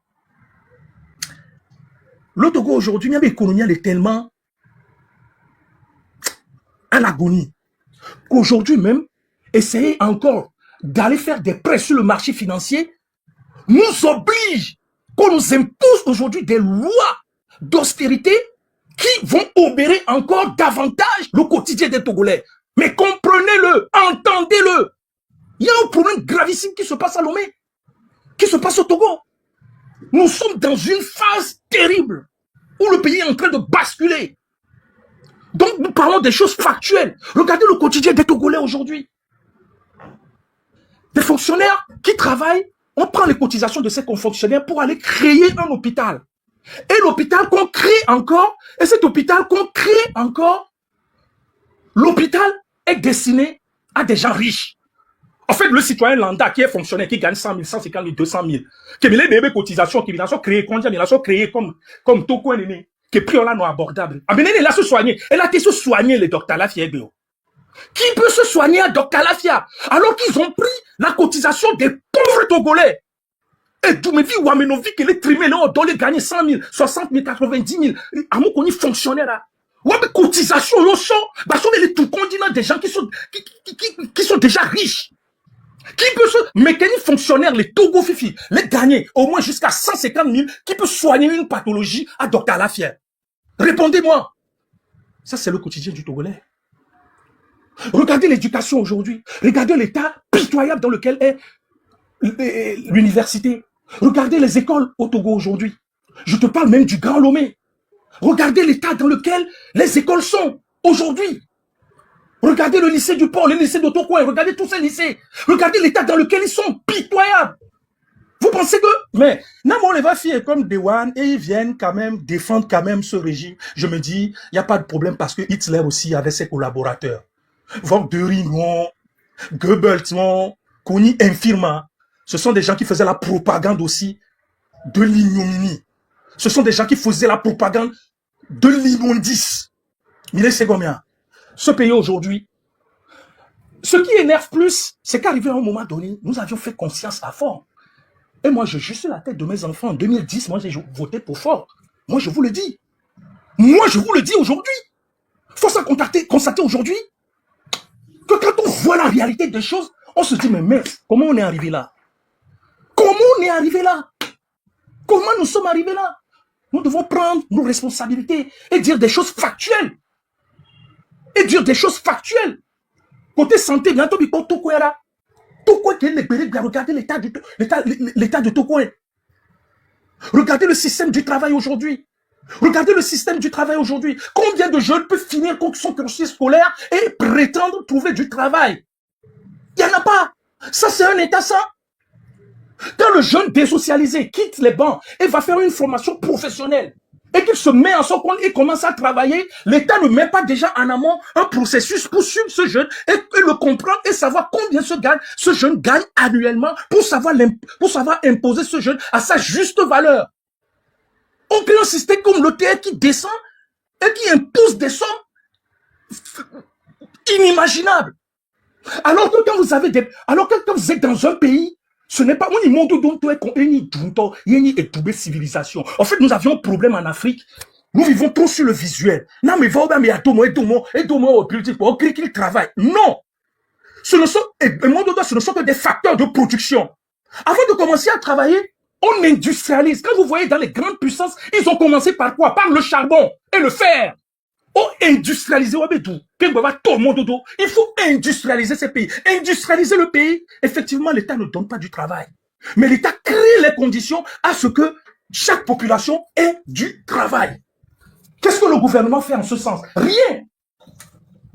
le Togo aujourd'hui, même l'économie, elle est tellement en agonie qu'aujourd'hui même, essayer encore d'aller faire des prêts sur le marché financier nous oblige, qu'on nous impose aujourd'hui des lois d'austérité qui vont obérer encore davantage le quotidien des Togolais. Mais comprenez-le, entendez-le. Il y a un problème gravissime qui se passe à Lomé, qui se passe au Togo. Nous sommes dans une phase terrible où le pays est en train de basculer. Donc nous parlons des choses factuelles. Regardez le quotidien des Togolais aujourd'hui. Des fonctionnaires qui travaillent, on prend les cotisations de ces fonctionnaires pour aller créer un hôpital. Et l'hôpital qu'on crée encore, et cet hôpital qu'on crée encore, l'hôpital est destiné à des gens riches. En fait, le citoyen lambda qui est fonctionnaire, qui gagne 100 000, 150 000, 200 000, qui a des cotisations, qui a créé comme Toko Nene, qui est pris en là non abordable. Ah, mais elle a se soigner. Elle a été se soigner, le docteur Lafia. Qui peut se soigner à docteur Lafia? Alors qu'ils ont pris la cotisation des pauvres Togolais. Et d'où me dit Wamenovi qu'il est trimé, là, on doit les gagner 100 000, 60 000, 90 000. À mon connu fonctionnaire, là. Ouais, mais cotisation, l'on sent, bah, sont les tout condiments des gens qui sont déjà riches. Qui peut se, mécanique fonctionnaire, les Togo Fifi, les gagner au moins jusqu'à 150 000, qui peut soigner une pathologie à docteur Lafia? Répondez-moi. Ça, c'est le quotidien du Togolais. Regardez l'éducation aujourd'hui. Regardez l'état pitoyable dans lequel est l'université. Regardez les écoles au Togo aujourd'hui. Je te parle même du Grand Lomé. Regardez l'état dans lequel les écoles sont aujourd'hui. Regardez le lycée du port, le lycée de Tokoin. Regardez tous ces lycées. Regardez l'état dans lequel ils sont pitoyables. Vous pensez que... Mais, Namo les va fier comme Dewan et ils viennent quand même défendre quand même ce régime. Je me dis, il n'y a pas de problème parce que Hitler aussi avait ses collaborateurs. Vogderi, non. Goebbels, non. Koni Infirma. Ce sont des gens qui faisaient la propagande aussi de l'ignominie. Ce sont des gens qui faisaient la propagande de l'immondice. Mais c'est combien? Ce pays aujourd'hui, ce qui énerve plus, c'est qu'arrivé à un moment donné, nous avions fait conscience à fort. Et moi, je suis la tête de mes enfants. En 2010, moi, j'ai voté pour Fort. Moi, je vous le dis. Moi, je vous le dis aujourd'hui. Il faut ça constater aujourd'hui que quand on voit la réalité des choses, on se dit, mais merde, comment on est arrivé là? Comment on est arrivé là? Comment nous sommes arrivés là? Nous devons prendre nos responsabilités et dire des choses factuelles. Et dire des choses factuelles. Côté santé, bientôt, Tokoin là. Tokoin qui est libéré, regardez l'état de Tokoin. Regardez le système du travail aujourd'hui. Regardez le système du travail aujourd'hui. Combien de jeunes peuvent finir son cursus scolaire et prétendre trouver du travail? Il n'y en a pas. Ça, c'est un état ça. Quand le jeune désocialisé quitte les bancs et va faire une formation professionnelle et qu'il se met en son compte et commence à travailler, l'État ne met pas déjà en amont un processus pour suivre ce jeune et le comprendre et savoir combien ce jeune gagne annuellement pour savoir imposer ce jeune à sa juste valeur. On crée un système comme l'ETR qui descend et qui impose des sommes inimaginables. Alors que quand vous êtes dans un pays, ce n'est pas une civilisation. En fait, nous avions un problème en Afrique. Nous vivons trop sur le visuel. Non, mais va mais au politique pour qu'il travaille. Non. Ce ne sont que des facteurs de production. Avant de commencer à travailler, on industrialise. Quand vous voyez dans les grandes puissances, ils ont commencé par quoi? Par le charbon et le fer. On industrialiser il faut industrialiser ces pays. Industrialiser le pays, effectivement, l'État ne donne pas du travail. Mais l'État crée les conditions à ce que chaque population ait du travail. Qu'est-ce que le gouvernement fait en ce sens? Rien.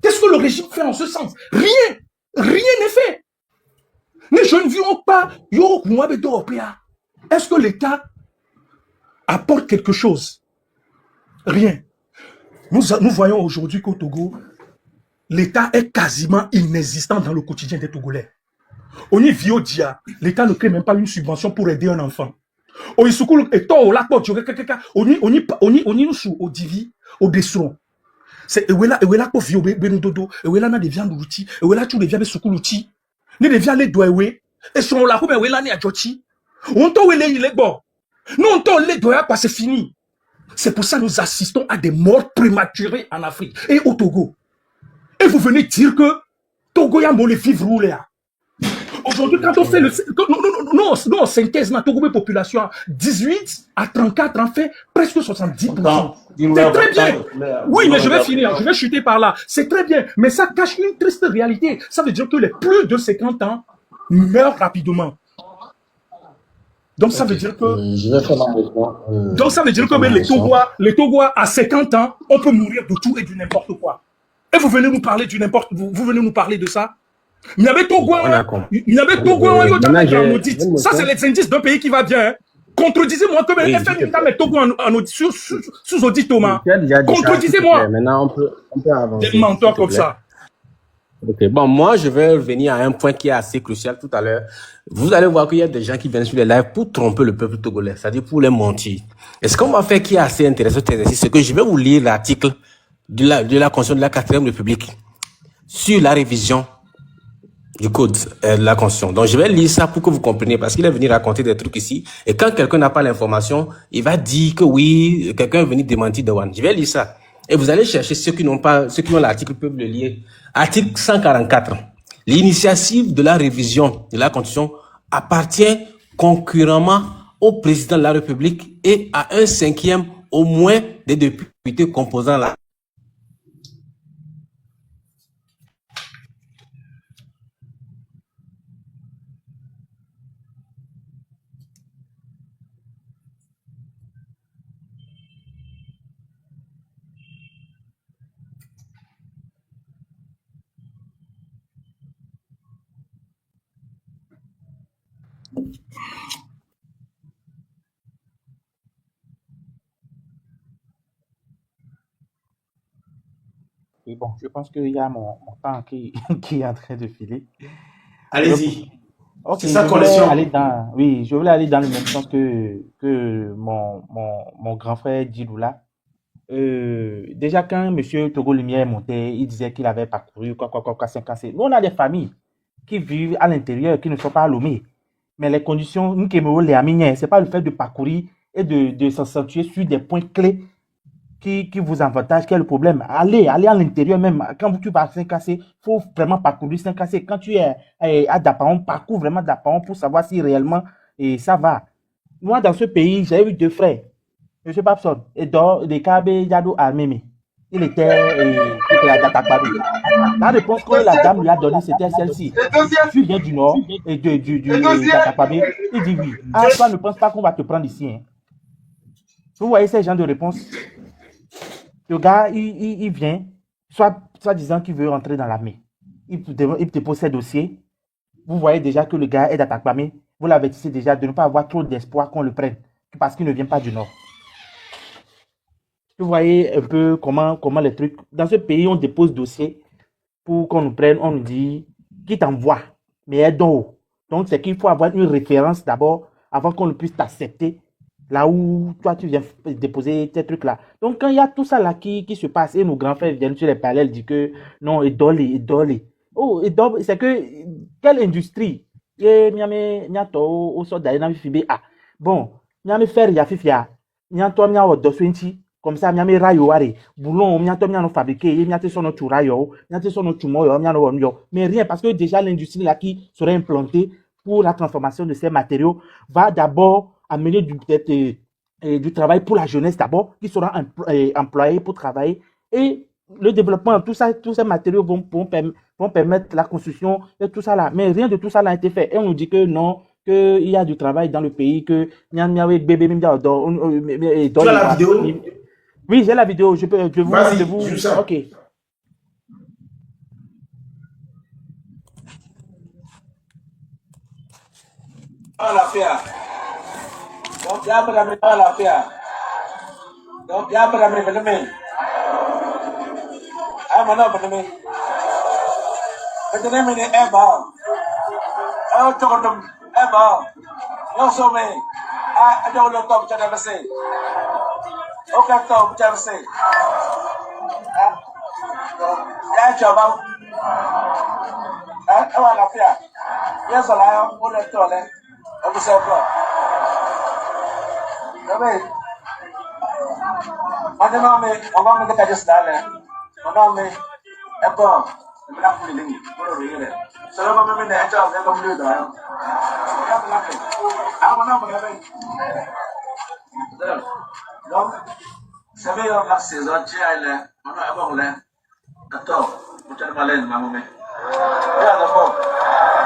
Qu'est-ce que le régime fait en ce sens? Rien. Rien n'est fait. Les jeunes ne vivent pas. Est-ce que l'État apporte quelque chose? Rien. Nous voyons aujourd'hui qu'au Togo, l'État est quasiment inexistant dans le quotidien des Togolais. On y vit au dia. L'État ne crée même pas une subvention pour aider un enfant. O isukulu eto o lakpo tu kaka oni nous sous au divi au destron. C'est ewela ko vi obenu dodo, ewela na devia luti, ewela tu devia be sukuluti. Ni devia le doewe. Et son la ko be ewela ni ajochi. On to wele il est bon. Non, on to le doya pas c'est fini. C'est pour ça que nous assistons à des morts prématurées en Afrique et au Togo. Et vous venez dire que Togo y'a molé vivre où là. Aujourd'hui, quand on fait le... Non, synthèse, dans Togo, population 18 à 34 en fait presque 70%. C'est très bien. Oui, mais je vais finir, je vais chuter par là. C'est très bien, mais ça cache une triste réalité. Ça veut dire que les plus de 50 ans meurent rapidement. Donc ça veut dire que...
Je vais faire ma réponse.
Donc ça veut dire que même les Togois à 50 ans, on peut mourir de tout et de n'importe quoi. Et vous venez nous parler du n'importe... Vous venez nous parler de ça? Il y avait Togois, ça c'est les indices d'un pays qui va bien. Hein. Contredisez-moi que même FM met Togo sous audit Thomas. Contredisez-moi.
Maintenant on peut avancer.
Des menteurs comme ça.
Ok, bon, moi je vais revenir à un point qui est assez crucial tout à l'heure. Vous allez voir qu'il y a des gens qui viennent sur les lives pour tromper le peuple togolais, c'est-à-dire pour les mentir. Et ce qu'on va faire qui est assez intéressant, cet exercice, c'est que je vais vous lire l'article de la Constitution de la 4e République sur la révision du code de la Constitution. Donc, je vais lire ça pour que vous compreniez, parce qu'il est venu raconter des trucs ici. Et quand quelqu'un n'a pas l'information, il va dire que oui, quelqu'un est venu démentir de One. Je vais lire ça. Et vous allez chercher ceux qui ont l'article peuvent le lire. Article 144. L'initiative de la révision de la Constitution appartient concurremment au président de la République et à 1/5 au moins des députés composant la...
Et bon, je pense qu'il y a mon temps qui est en train de filer.
Allez-y.
Ok,
C'est ça,
je voulais
connexion.
aller je voulais aller dans le même sens que mon grand frère Djiloula. Déjà, quand M. Togo Lumière montait, il disait qu'il avait parcouru 5 ans. Nous, on a des familles qui vivent à l'intérieur, qui ne sont pas à Lomé. Mais les conditions, nous qui c'est pas le fait de parcourir et de s'accentuer sur des points clés qui vous avantage, qui est le problème. Allez à l'intérieur même. Quand tu vas à 5 il faut vraiment parcourir 5 Quand tu es à Dapaon, parcours vraiment Dapaon pour savoir si réellement ça va. Moi, dans ce pays, j'ai eu 2 frères. M. Babson, et dans les Kabé Yado Armémé. Il était à Datakbabi. La réponse que la dame lui a donnée, c'était celle-ci. Tu viens du Nord et du Datakbabi. Il dit oui. Ah, toi ne pense pas qu'on va te prendre ici. Hein. Vous voyez ces gens de réponse? Le gars, il vient, soit disant qu'il veut rentrer dans l'armée. Il te pose ses dossiers. Vous voyez déjà que le gars est d'Atakbamé. Vous l'avertissez déjà de ne pas avoir trop d'espoir qu'on le prenne. Parce qu'il ne vient pas du Nord. Vous voyez un peu comment les trucs... Dans ce pays, on dépose dossier pour qu'on nous prenne. On nous dit, qui t'envoie? Mais aide-nous. Donc, c'est qu'il faut avoir une référence d'abord avant qu'on ne puisse t'accepter. Là où toi, tu viens déposer tes trucs-là. Donc, quand il y a tout ça là qui se passe, et nos grands frères viennent sur les parallèles, disent que non, idolé. Oh, c'est que, quelle industrie? Bon, miame faire ya fifia, mianto miawo doswenti, comme ça miame rayo are, boulon mianto miano fabriquer, miate sono churayo, miate sono chumoyo, miano wonyo. Mais rien, parce que déjà l'industrie là qui serait implantée pour la transformation de ces matériaux va d'abord amener du travail pour la jeunesse d'abord, qui sera employée pour travailler. Et le développement, tous ces matériaux vont permettre la construction et tout ça là. Mais rien de tout ça n'a été fait. Et on nous dit que non, qu'il y a du travail dans le pays, que... Tu as la
vidéo?
Oui, j'ai la vidéo. Je vous...
Vas-y, joue ça.
Ok.
Donc, ya para me la lafiya. Donc, ya para me beneme. Ah, mana beneme. Beneme ni eba. Ah, chokotum eba. Yo so me. I don't know what I'm saying. Okay, Tom, what I'm saying. Yeah, Jabba. I want to fear. Yes, I am. What I'm told. I'm the same one. I don't know me. I'm going to get this done. I don't know me. I'm going to feeling it. What are you? So I'm going to get a job. I'm going to do that. I'm not going to donc, ça veut dire que la saison tient on a bon là. Attends, vous êtes malin, maman. Tiens d'abord.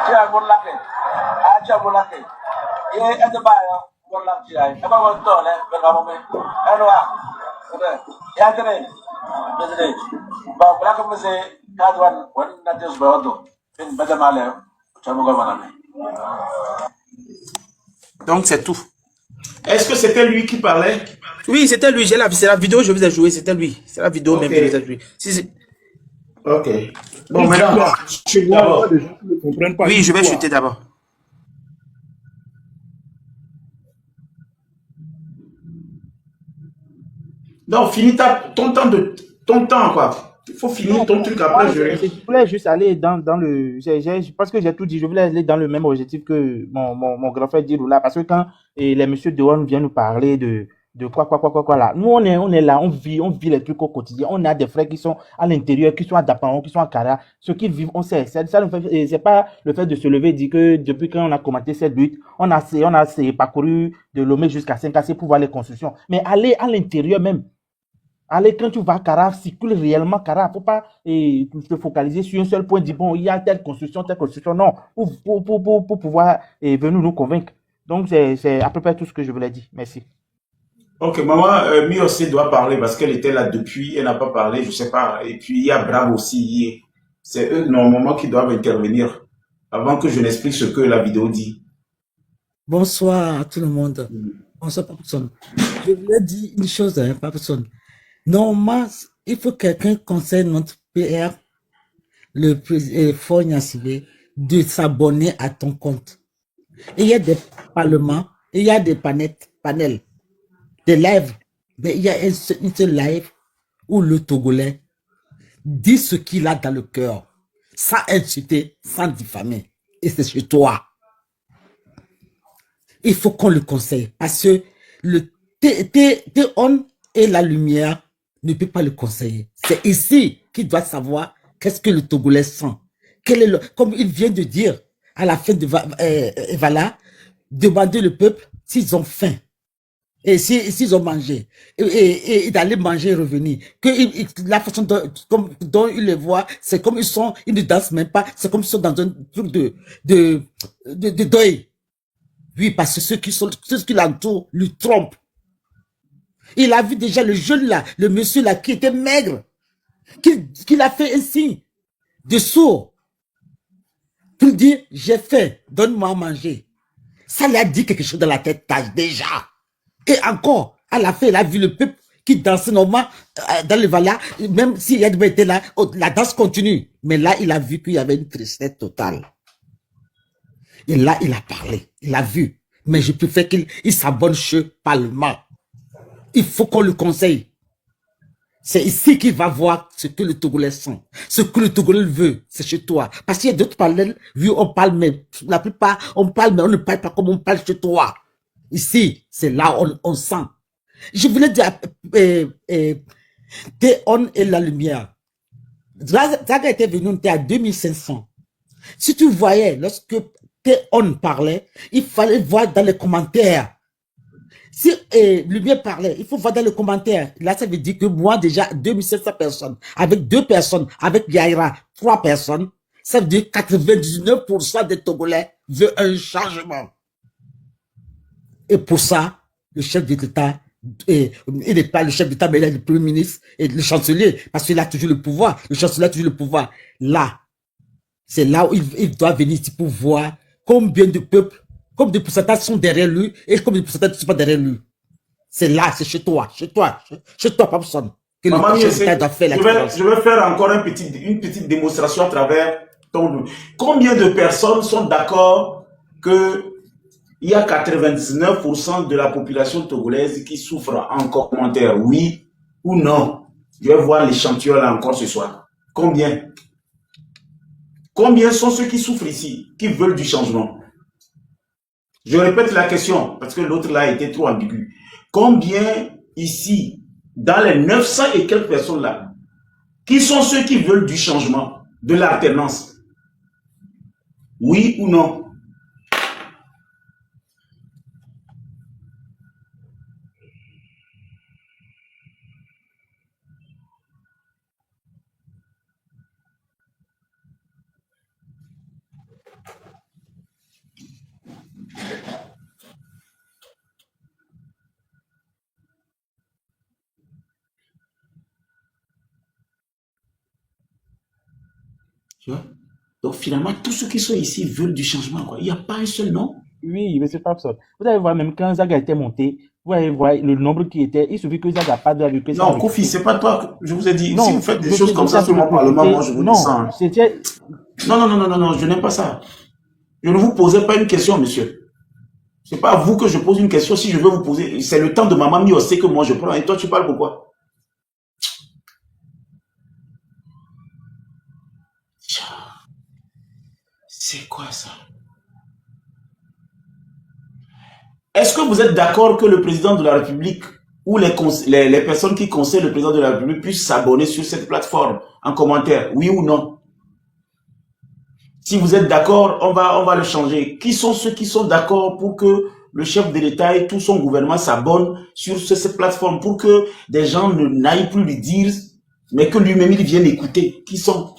Tiens bon là que. Ah tiens bon là que. Et est de bail, bon là tiens. Et pas bon temps là, ben maman. Alors, et attendez. Désolé. Bon, voilà comme c'est cadre on n'a pas besoin de. Une belle malin. Tiens mon gars. Donc c'est tout.
Est-ce que c'était lui qui parlait?
Oui, c'était lui. C'est la vidéo que je vous ai jouée. C'était lui. C'est la vidéo même que je vous ai jouée.
Ok. Bon, maintenant,
Tu vois, des gens qui ne comprennent pas.
Oui, je vais chuter d'abord.
donc, finis ton temps, quoi. Il faut finir ton truc après,
Je voulais juste aller dans le. Parce que j'ai tout dit, je voulais aller dans le même objectif que mon grand frère dit là. Parce que quand les messieurs de One viennent nous parler de quoi là. Nous, on est là, on vit les trucs au quotidien. On a des frères qui sont à l'intérieur, qui sont à Daparon, qui sont à Kara. Ceux qui vivent, on sait. C'est pas le fait de se lever et dire que depuis qu'on a commenté cette lutte, on a parcouru de Lomé jusqu'à Saint-Cassé pour voir les constructions. Mais aller à l'intérieur même. Allez, quand tu vas à Kara, circule réellement Kara. Il ne faut pas se focaliser sur un seul point, dire bon, il y a telle construction. Non, pour pouvoir venir nous convaincre. Donc, c'est à peu près tout ce que je voulais dire. Merci.
Ok, maman, Mi aussi doit parler parce qu'elle était là depuis, elle n'a pas parlé, je sais pas. Et puis, il y a Bravo aussi. C'est eux, normalement, qui doivent intervenir avant que je n'explique ce que la vidéo dit.
Bonsoir à tout le monde. Bonsoir, Papson. Je voulais dire une chose, hein, Papson. Normalement, il faut que quelqu'un conseille notre PR, le président Fogna Sibé, de s'abonner à ton compte. Et il y a des parlements, et il y a des panels, des lives. Mais il y a une seule live où le Togolais dit ce qu'il a dans le cœur, sans insulter, sans diffamer. Et c'est chez toi. Il faut qu'on le conseille. Parce que le Théon et la lumière ne peut pas le conseiller. C'est ici qu'il doit savoir qu'est-ce que le Togolais sent. Comme il vient de dire à la fin de voilà, demander le peuple s'ils ont faim et s'ils ont mangé et d'aller manger et revenir. La façon dont ils le voient, c'est comme ils ne dansent même pas, c'est comme ils sont dans un truc de deuil. Oui, parce que ceux qui l'entourent lui trompent. Il a vu déjà le jeune là, le monsieur là qui était maigre, qu'il a fait un signe de sourd pour dire j'ai faim, donne-moi à manger. Ça lui a dit quelque chose dans la tête déjà. Et encore, à la fin, il a vu le peuple qui dansait normalement dans le Vala, même si Yadba était là, la danse continue. Mais là, il a vu qu'il y avait une tristesse totale. Et là, il a parlé, il a vu. Mais je préfère qu'il s'abonne chez Parlement. Il faut qu'on le conseille. C'est ici qu'il va voir ce que le Togolais sent. Ce que le Togolais veut, c'est chez toi. Parce qu'il y a d'autres parallèles, oui, on parle, mais la plupart, on parle, mais on ne parle pas comme on parle chez toi. Ici, c'est là où on sent. Je voulais dire, Théon et la lumière. Zaga était venu, on était à 2500. Si tu voyais, lorsque Théon parlait, il fallait voir dans les commentaires. Si Lumière parlait, il faut voir dans les commentaires. Là, ça veut dire que moi, déjà, 2700 personnes, avec 2 personnes, avec Yaira, 3 personnes, ça veut dire 99% des Togolais veulent un changement. Et pour ça, le chef de l'État, il n'est pas le chef d'État, mais il est le Premier ministre et le chancelier, parce qu'il a toujours le pouvoir. Le chancelier a toujours le pouvoir. Là, c'est là où il doit venir ici pour voir combien de peuples, combien de pourcentages sont derrière lui et combien de pourcentages ne sont pas derrière lui. C'est là, c'est chez toi, Papson, que
Maman,
le chef d'État doit faire la différence.
je vais faire encore une petite démonstration à travers ton... Combien de personnes sont d'accord que il y a 99% de la population togolaise qui souffre en commentaire, oui ou non. Je vais voir l'échantillon là encore ce soir. Combien? Combien sont ceux qui souffrent ici, qui veulent du changement? Je répète la question, parce que l'autre là était trop ambigu. Combien ici, dans les 900 et quelques personnes là, qui sont ceux qui veulent du changement, de l'alternance? Oui ou non? Tu vois? Donc finalement, tous ceux qui sont ici veulent du changement, quoi. Il n'y a pas un seul nom.
Oui, monsieur Papson. Vous allez voir, même quand Zaga était monté, vous allez voir le nombre qui était. Il suffit que Zaga pas de avec
Non, Kofi, c'est pas toi. Je vous ai dit, si
Non,
vous faites des
je
choses
sais
comme
déjà
ça sur
que
mon
le
parlement, moi
député.
je vous dis
Non,
ça.
c'était.
Non, je n'aime pas ça. Je ne vous posais pas une question, monsieur. C'est pas à vous que je pose une question. Si je veux vous poser, c'est le temps de ma mamie aussi que moi je prends. Et toi, tu parles pourquoi? C'est quoi ça? Est-ce que vous êtes d'accord que le président de la République ou les personnes qui conseillent le président de la République puissent s'abonner sur cette plateforme en commentaire? Oui ou non? Si vous êtes d'accord, on va le changer. Qui sont ceux qui sont d'accord pour que le chef de l'État et tout son gouvernement s'abonnent sur cette plateforme pour que des gens n'aillent plus lui dire, mais que lui-même il vienne écouter? Qui sont?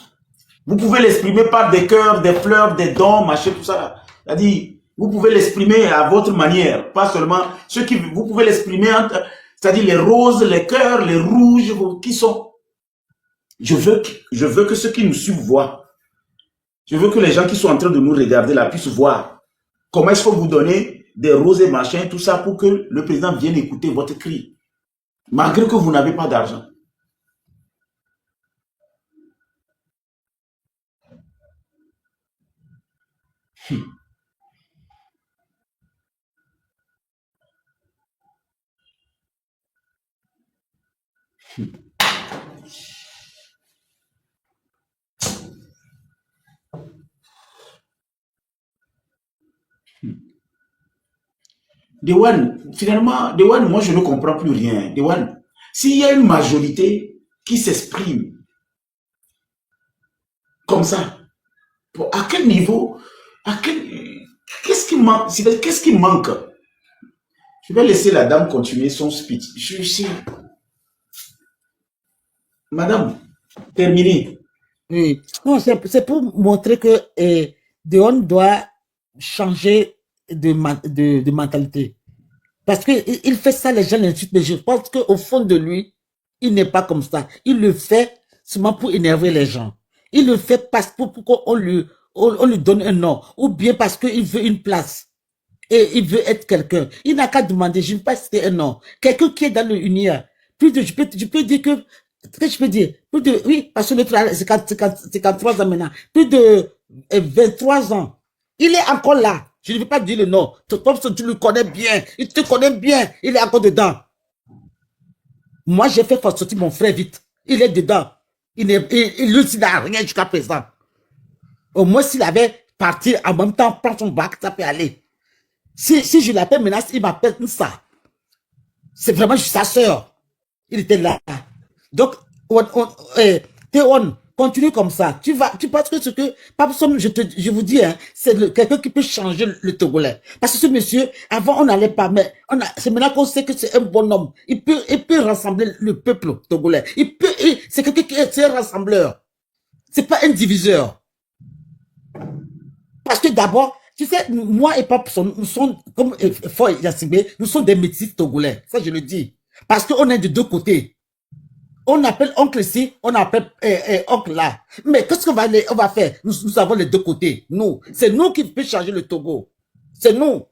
Vous pouvez l'exprimer par des cœurs, des fleurs, des dons, machin, tout ça. C'est-à-dire, vous pouvez l'exprimer à votre manière, pas seulement ceux qui, vous pouvez l'exprimer, c'est-à-dire les roses, les cœurs, les rouges, qui sont. Je veux que ceux qui nous suivent voient. Je veux que les gens qui sont en train de nous regarder là puissent voir comment est-ce que vous donnez des roses et machin, tout ça pour que le président vienne écouter votre cri, malgré que vous n'avez pas d'argent. Dewan, finalement, Dewan, moi je ne comprends plus rien. Dewan, s'il y a une majorité qui s'exprime comme ça, à quel niveau, qu'est-ce qui manque? Qu'est-ce qui manque? Je vais laisser la dame continuer son speech. Madame, terminez.
Oui. Non, c'est pour montrer que Deon doit changer de mentalité. Parce que il fait ça, les gens l'insultent, mais je pense qu'au fond de lui, il n'est pas comme ça. Il le fait seulement pour énerver les gens. Il le fait parce pour qu'on lui donne un nom, ou bien parce qu'il veut une place. Et il veut être quelqu'un. Il n'a qu'à demander, je ne sais pas si c'est un nom. Quelqu'un qui est dans le UNIA. Plus de, je peux dire que, je peux dire, plus de, oui, parce que c'est 53 ans maintenant. Plus de 23 ans. Il est encore là. Je ne vais pas dire le nom. Comme ça, tu le connais bien. Il te connaît bien. Il est encore dedans. Moi, j'ai fait sortir mon frère vite. Il est dedans. Il n'a rien jusqu'à présent. Au moins, s'il avait parti en même temps, prendre son bac, ça peut aller. Si je l'appelle menace, il m'appelle ça. C'est vraiment juste sa sœur. Il était là. Donc, Théon, continue comme ça. Tu penses que ce que, Papson, je vous dis, hein, c'est quelqu'un qui peut changer le Togolais. Parce que ce monsieur, avant, on n'allait pas, mais c'est maintenant qu'on sait que c'est un bon homme. Il peut rassembler le peuple togolais. C'est quelqu'un qui est un rassembleur. C'est pas un diviseur. Parce que d'abord, tu sais, moi et Papson, nous sommes, comme Foy Yassibé, nous sommes des métis togolais. Ça, je le dis. Parce qu'on est de deux côtés. On appelle oncle ici, on appelle oncle là. Mais qu'est-ce qu'on va faire? Nous avons les deux côtés. Nous. C'est nous qui peut changer le Togo. C'est nous.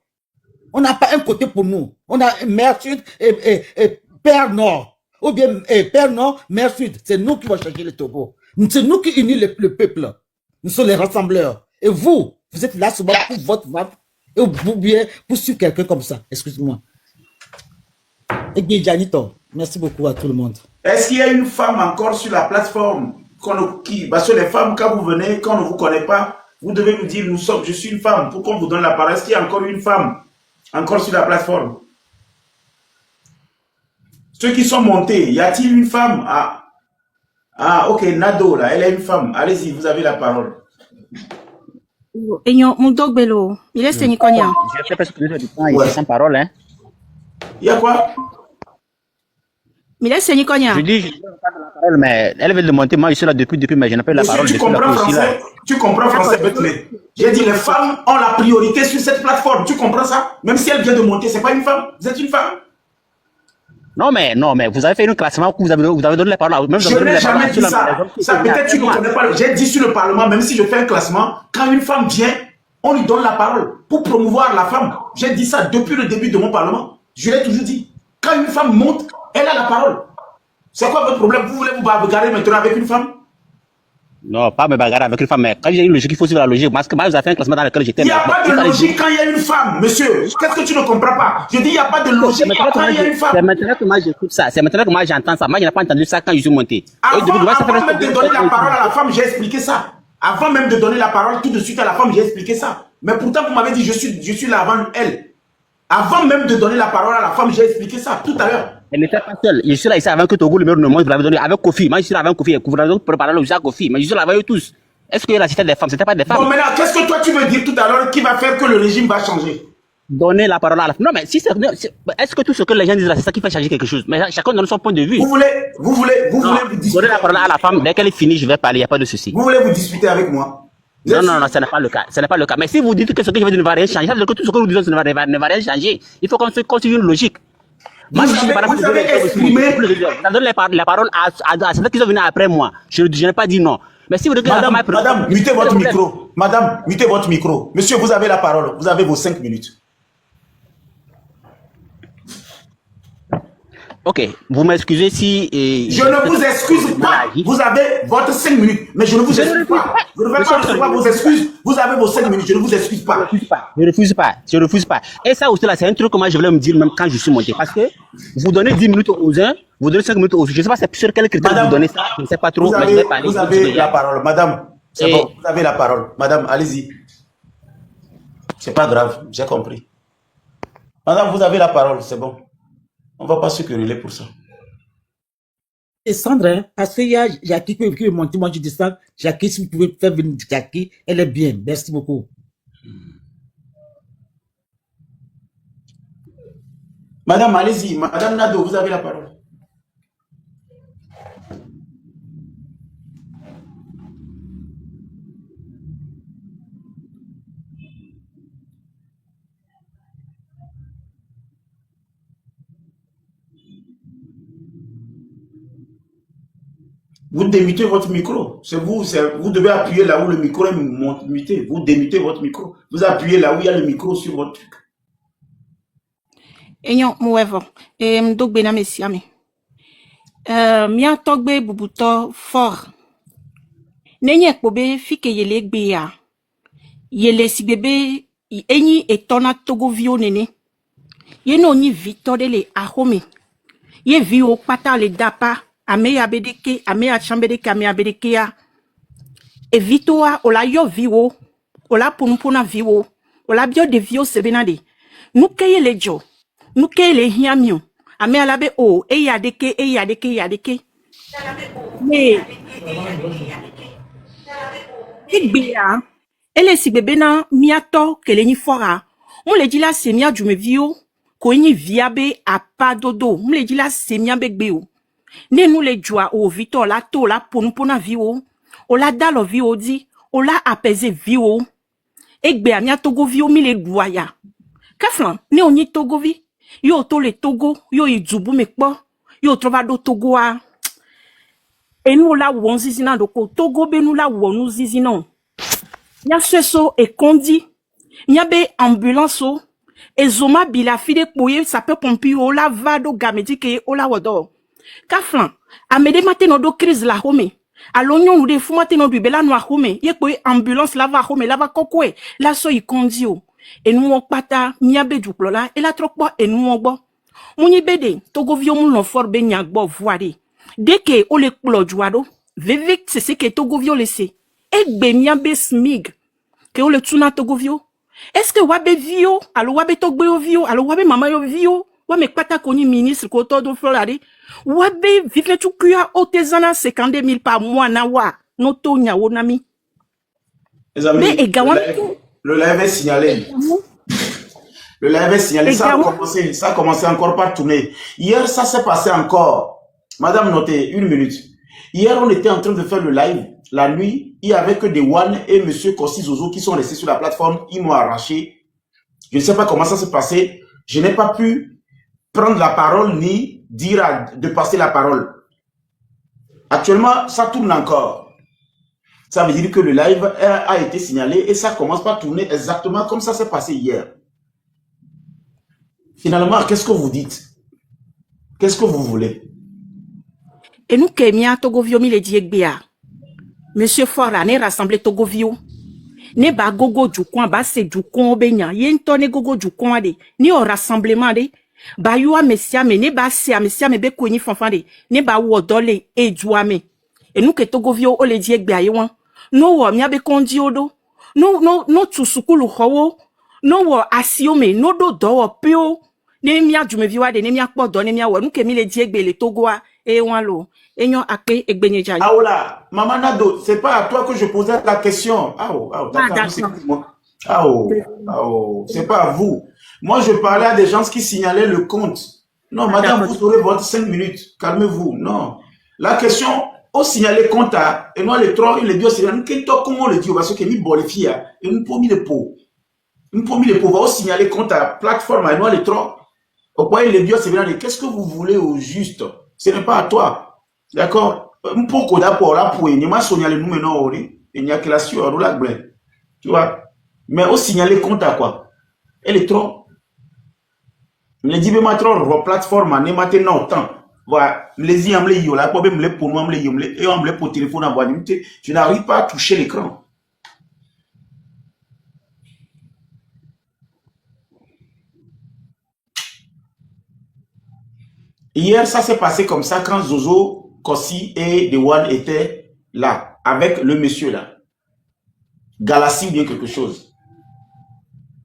On n'a pas un côté pour nous. On a mère sud et père nord. Ou bien père nord, mère sud. C'est nous qui va changer le Togo. C'est nous qui unissons le peuple. Nous sommes les rassembleurs. Et vous êtes là souvent pour votre vote. Et vous bien pour suivre quelqu'un comme ça, excuse-moi. Et bien, Janito, merci beaucoup à tout le monde.
Est-ce qu'il y a une femme encore sur la plateforme parce que les femmes, quand vous venez, quand on ne vous connaît pas, vous devez nous dire, je suis une femme, pour qu'on vous donne la parole. Est-ce qu'il y a encore une femme encore sur la plateforme? Ceux qui sont montés, y a-t-il une femme? Ok, Nado, là, elle est une femme. Allez-y, vous avez la parole.
Enyo Mudogbelo, il est Sénikonia.
Je sais pas ce que je dis, il est sans parole, hein.
Il y a quoi?
Il est Sénikonia.
Je dis, je n'ai pas de la parole, mais elle veut le monter. Moi, je suis là depuis, mais je n'ai pas eu la parole.
Tu comprends français? Tu comprends français, Bethlehem? J'ai dit, les femmes ont la priorité sur cette plateforme. Tu comprends ça? Même si elle vient de monter, c'est pas une femme. Vous êtes une femme?
Non, mais vous avez fait un classement où vous avez donné la parole. Même
je n'ai jamais dit ça. Ça peut-être tu ne connais pas. J'ai dit sur le Parlement, même si je fais un classement, quand une femme vient, on lui donne la parole pour promouvoir la femme. J'ai dit ça depuis le début de mon Parlement. Je l'ai toujours dit. Quand une femme monte, elle a la parole. C'est quoi votre problème? Vous voulez vous bagarrer maintenant avec une femme?
Non, pas me bagarrer avec une femme, mais quand il y a une logique, il faut suivre la logique. Parce que moi, vous avez fait un classement dans lequel j'étais.
Il n'y a pas de logique quand il y a une femme, monsieur. Qu'est-ce que tu ne comprends pas? Je dis, il n'y a pas de logique quand il y a une femme.
C'est maintenant que moi j'écoute ça. C'est maintenant que moi j'entends ça. Moi, je n'ai pas entendu ça quand je suis monté.
Avant même de donner la parole à la femme, j'ai expliqué ça. Avant même de donner la parole tout de suite à la femme, j'ai expliqué ça. Mais pourtant, vous m'avez dit, je suis là avant elle. Avant même de donner la parole à la femme, j'ai expliqué ça tout à l'heure.
Elle n'était pas seule. Je suis là ici avant que Togo le numéro de monde, vous l'avez donné avec Kofi. Moi, je suis là avant Kofi. Vous l'avez préparé le Kofi. Mais je suis là avec eux tous. Est-ce que là, c'était des femmes? C'était pas des femmes.
Bon, maintenant, qu'est-ce que toi tu veux dire tout à l'heure qui va faire que le régime va changer?
Donner la parole à la femme. Non, mais si c'est. Est-ce que tout ce que les gens disent là, c'est ça qui fait changer quelque chose? Mais chacun donne son point de vue.
Vous voulez vous discuter?
Donner la parole à la femme, dès qu'elle est finie, je vais parler, il n'y a pas de souci.
Vous voulez vous disputer avec moi?
Non, ce n'est pas le cas. Ce n'est pas le cas. Mais si vous dites que ce que je vais dire ne va rien changer, ça veut dire que tout ce que nous disons ne va rien changer. Il faut qu'on se continue une logique. Moi,
vous avez exprimé.
Ça donne la parole à ceux qui sont venus après moi. Je n'ai pas dit non. Mais si vous dites que
Madame, mutez votre micro. Madame, mutez votre micro. Monsieur, vous avez la parole. Vous avez vos 5 minutes.
Ok, vous m'excusez si...
je ne vous excuse pas. Vous avez votre 5 minutes. Mais je ne vous excuse pas. Je ne vais pas recevoir vos excuses. Vous avez vos 5 minutes. Je ne vous excuse pas.
Je ne refuse pas. Et ça aussi, là, c'est un truc que moi, je voulais me dire même quand je suis monté. Parce que vous donnez 10 minutes aux uns, vous donnez 5 minutes aux autres. Je ne sais pas sur quel critère vous donnez ça. Je ne sais pas trop.
Vous avez la parole. Madame, c'est bon. Vous avez la parole. Madame, allez-y. C'est pas grave. J'ai compris. Madame, vous avez la parole. C'est bon. On ne va pas se quereller pour ça.
Et Sandra, parce qu'il y a Jackie qui est montée, moi je dis ça. Jackie, si vous pouvez faire venir Jackie, elle est bien. Merci beaucoup.
Madame, allez-y. Madame Nado, vous avez la parole. Vous démutez votre micro. C'est vous devez appuyer là où le micro est muté. Vous démutez votre micro. Vous appuyez là où il y a le micro sur votre truc.
Enyo Muevo, Mdogbe na mesiame. Mia togbe bubuto fort. Nenye kpobe fike yele gbe ya. Yele si bebe enyi etona togo vio nene. Ye no ni vito de le ahome. Ye vio pata le dapa. Ame ya bedeke, ame ya chambedeke, ame ya bedeke ya. E vitoa, ola yo viwo, ola punupuna viwo, ola bio de vio sebenade. Nuke le jo, nuke le hiamio, ame alabe o, e yadeke, e yadeke, yadeke. Me, Egbea, ele si bebe na miato kele ni fora. On le dit la semia du me vio, ko ni viabe a pas dodo. On le dit la semia begbeo. Ne nous les joie au vito la to la pona viwo o la dalo viwo di o la apaiser viwo egbe amia togo viwo mi le douaya kaflan ne oni togo vi yo to le togo yo idubu me po yo trovado togo a enu la won zizina doko togo be nu la wonu zizina nya seso e kondi nya be ambulance o ezoma bila fide poye ça peut pompi o la vado gamedi ke o la wodo Kaflan, amede mateno do crise la home. Alonyon ou de fumate no du bela no home. Ye kwe ambulance la va home, la va kokwe. La so y kondio. Et nous, on pata, miabe du plola, et la trop pas, et nous, on bo. Mouni bede, togo vio moun fort be nyagbo voade. Dès que o le klo juado, vevik c'est ce que togo vio laissé. Et be miabe smig, que o le tuna togo vio. Est-ce que wabe vio, alo wabe togbe vio, alo wabe mama yo vio, wame pata koni ministre koto do florade, wabe vive tu kuya otezana 50 000 par mois na wa, no to nya wonami.
Les amis,
Mais
le live est signalé. Le live est signalé. Ça a commencé encore par tourner. Hier, ça s'est passé encore. Madame, notez, 1 minute. Hier, on était en train de faire le live. La nuit, il n'y avait que des One et Monsieur Kossi Zozo qui sont restés sur la plateforme. Ils m'ont arraché. Je ne sais pas comment ça s'est passé. Je n'ai pas pu prendre la parole ni dire de passer la parole. Actuellement, ça tourne encore. Ça veut dire que le live a été signalé et ça commence par tourner exactement comme ça s'est passé hier. Finalement, qu'est-ce que vous dites? Qu'est-ce que vous voulez?
Et nous, Kemia, Togovio, mi le diegbea. Monsieur Fora, ne rassemble Togovio. Ne ba gogo du coin, ba se du coin benya. Yen tonne gogo du coin de. Ni au rassemblement de. Ba yua messia me, ne ba se a messia me be kweni fanfan de. Ne ba wodole e juame. Et nous, que Togovio, o le diegbea yewan. No wo miabe kondi odo. No tusukulu howo. No wo asiome, no do do pio. Ne mia du me viwa de, ne mia kpo do, ne mia wo. Nou ke mi le diegbe le Togoa. E wan lo. E nyon akpe, ek benye jani.
Ah oula, Maman Nado, c'est pas à toi que je posais la question. D'accord. C'est pas à vous. Moi, je parlais à des gens qui signalaient le compte. Non, madame, vous aurez votre 5 minutes. Calmez-vous. Non. La question, on signalait compte à, et nous, les trois, il les dit, c'est comment on le dit, parce que nous, bon, les filles, et nous, pour mis les pots. Nous, pour mis les pots, on signaler compte à plateforme, et nous, les trois. Au point, il les dit, c'est bien, qu'est-ce que vous voulez au juste? Ce n'est pas à toi. D'accord? Un peu d'abord, là, pour y a signalé nous maintenant, il n'y a que la sueur, la blague. Tu vois? Mais on signalé compte à quoi? Elle est trop. Les dit, mais trop, plateforme, n'est maintenant autant. Voilà. Les y amlé yo, là, pour me les pour nous, amlé yo, et on me pour téléphone à voir. Je n'arrive pas à toucher l'écran. Hier, ça s'est passé comme ça quand Zozo, Kossi et Dewan étaient là, avec le monsieur là. Galassi ou bien quelque chose.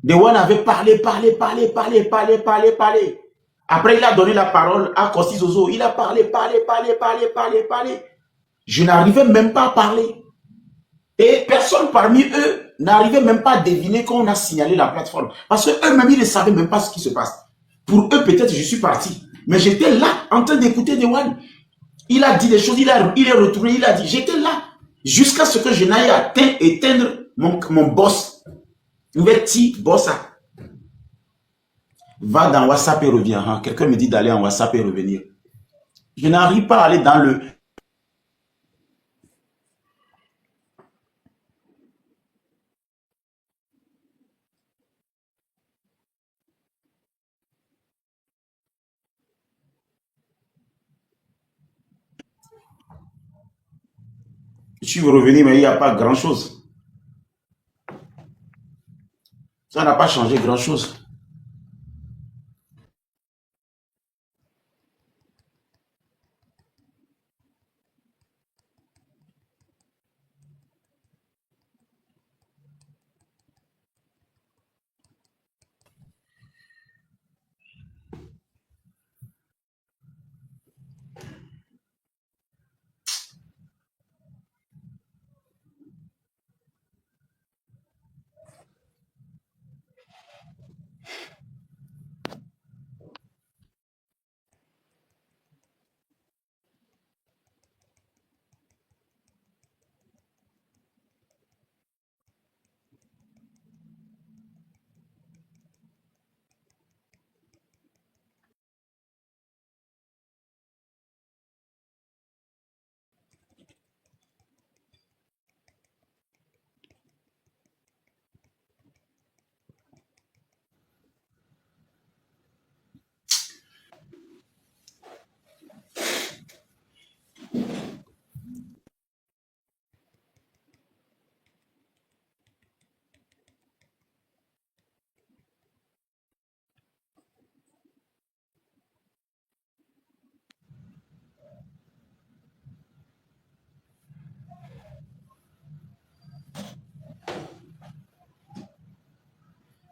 Dewan avait parlé. Après, il a donné la parole à Kossi Zozo. Il a parlé. Je n'arrivais même pas à parler. Et personne parmi eux n'arrivait même pas à deviner qu'on a signalé la plateforme. Parce qu'eux-mêmes, ils ne savaient même pas ce qui se passe. Pour eux, peut-être, je suis parti. Mais j'étais là, en train d'écouter Dewan. Il a dit des choses, il est retourné, il a dit, j'étais là. Jusqu'à ce que je n'aille éteindre mon boss. Petit boss. Va dans WhatsApp et reviens. Hein. Quelqu'un me dit d'aller en WhatsApp et revenir. Je n'arrive pas à aller dans le... Je veux revenir, mais il n'y a pas grand-chose. Ça n'a pas changé grand-chose.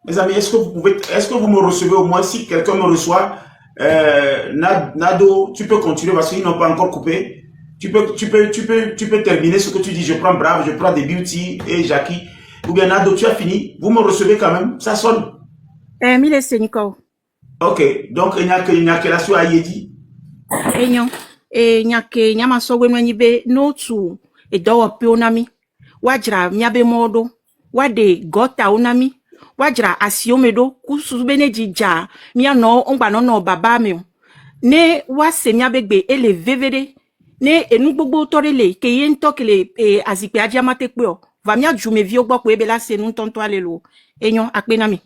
Mes amis, est-ce que vous me recevez au moins? Si quelqu'un me reçoit, Nado, tu peux continuer parce qu'ils n'ont pas encore coupé. Tu peux terminer ce que tu dis. Je prends Brave, je prends des Beauty et Jackie. Ou bien Nado, tu as fini. Vous me recevez quand même. Ça sonne.
Mille Nico.
Ok. Donc, il n'y a que la soie à Yedi.
Enyo. Nyake nyama sogwe nwenyibe notu edowo pe onami. Wajra miabe modo. Wade gota onami. Wajra asiomedo kusubene jija. Mia no ongba no baba mi. Ne wase miabe gbe ele vevede. Ne enu gbogbo torele ke yen tokele azikpe adiamate pe o. Va mia jume vi ogbo ko ebe la se nu tonto alelo. Enyo akpenami.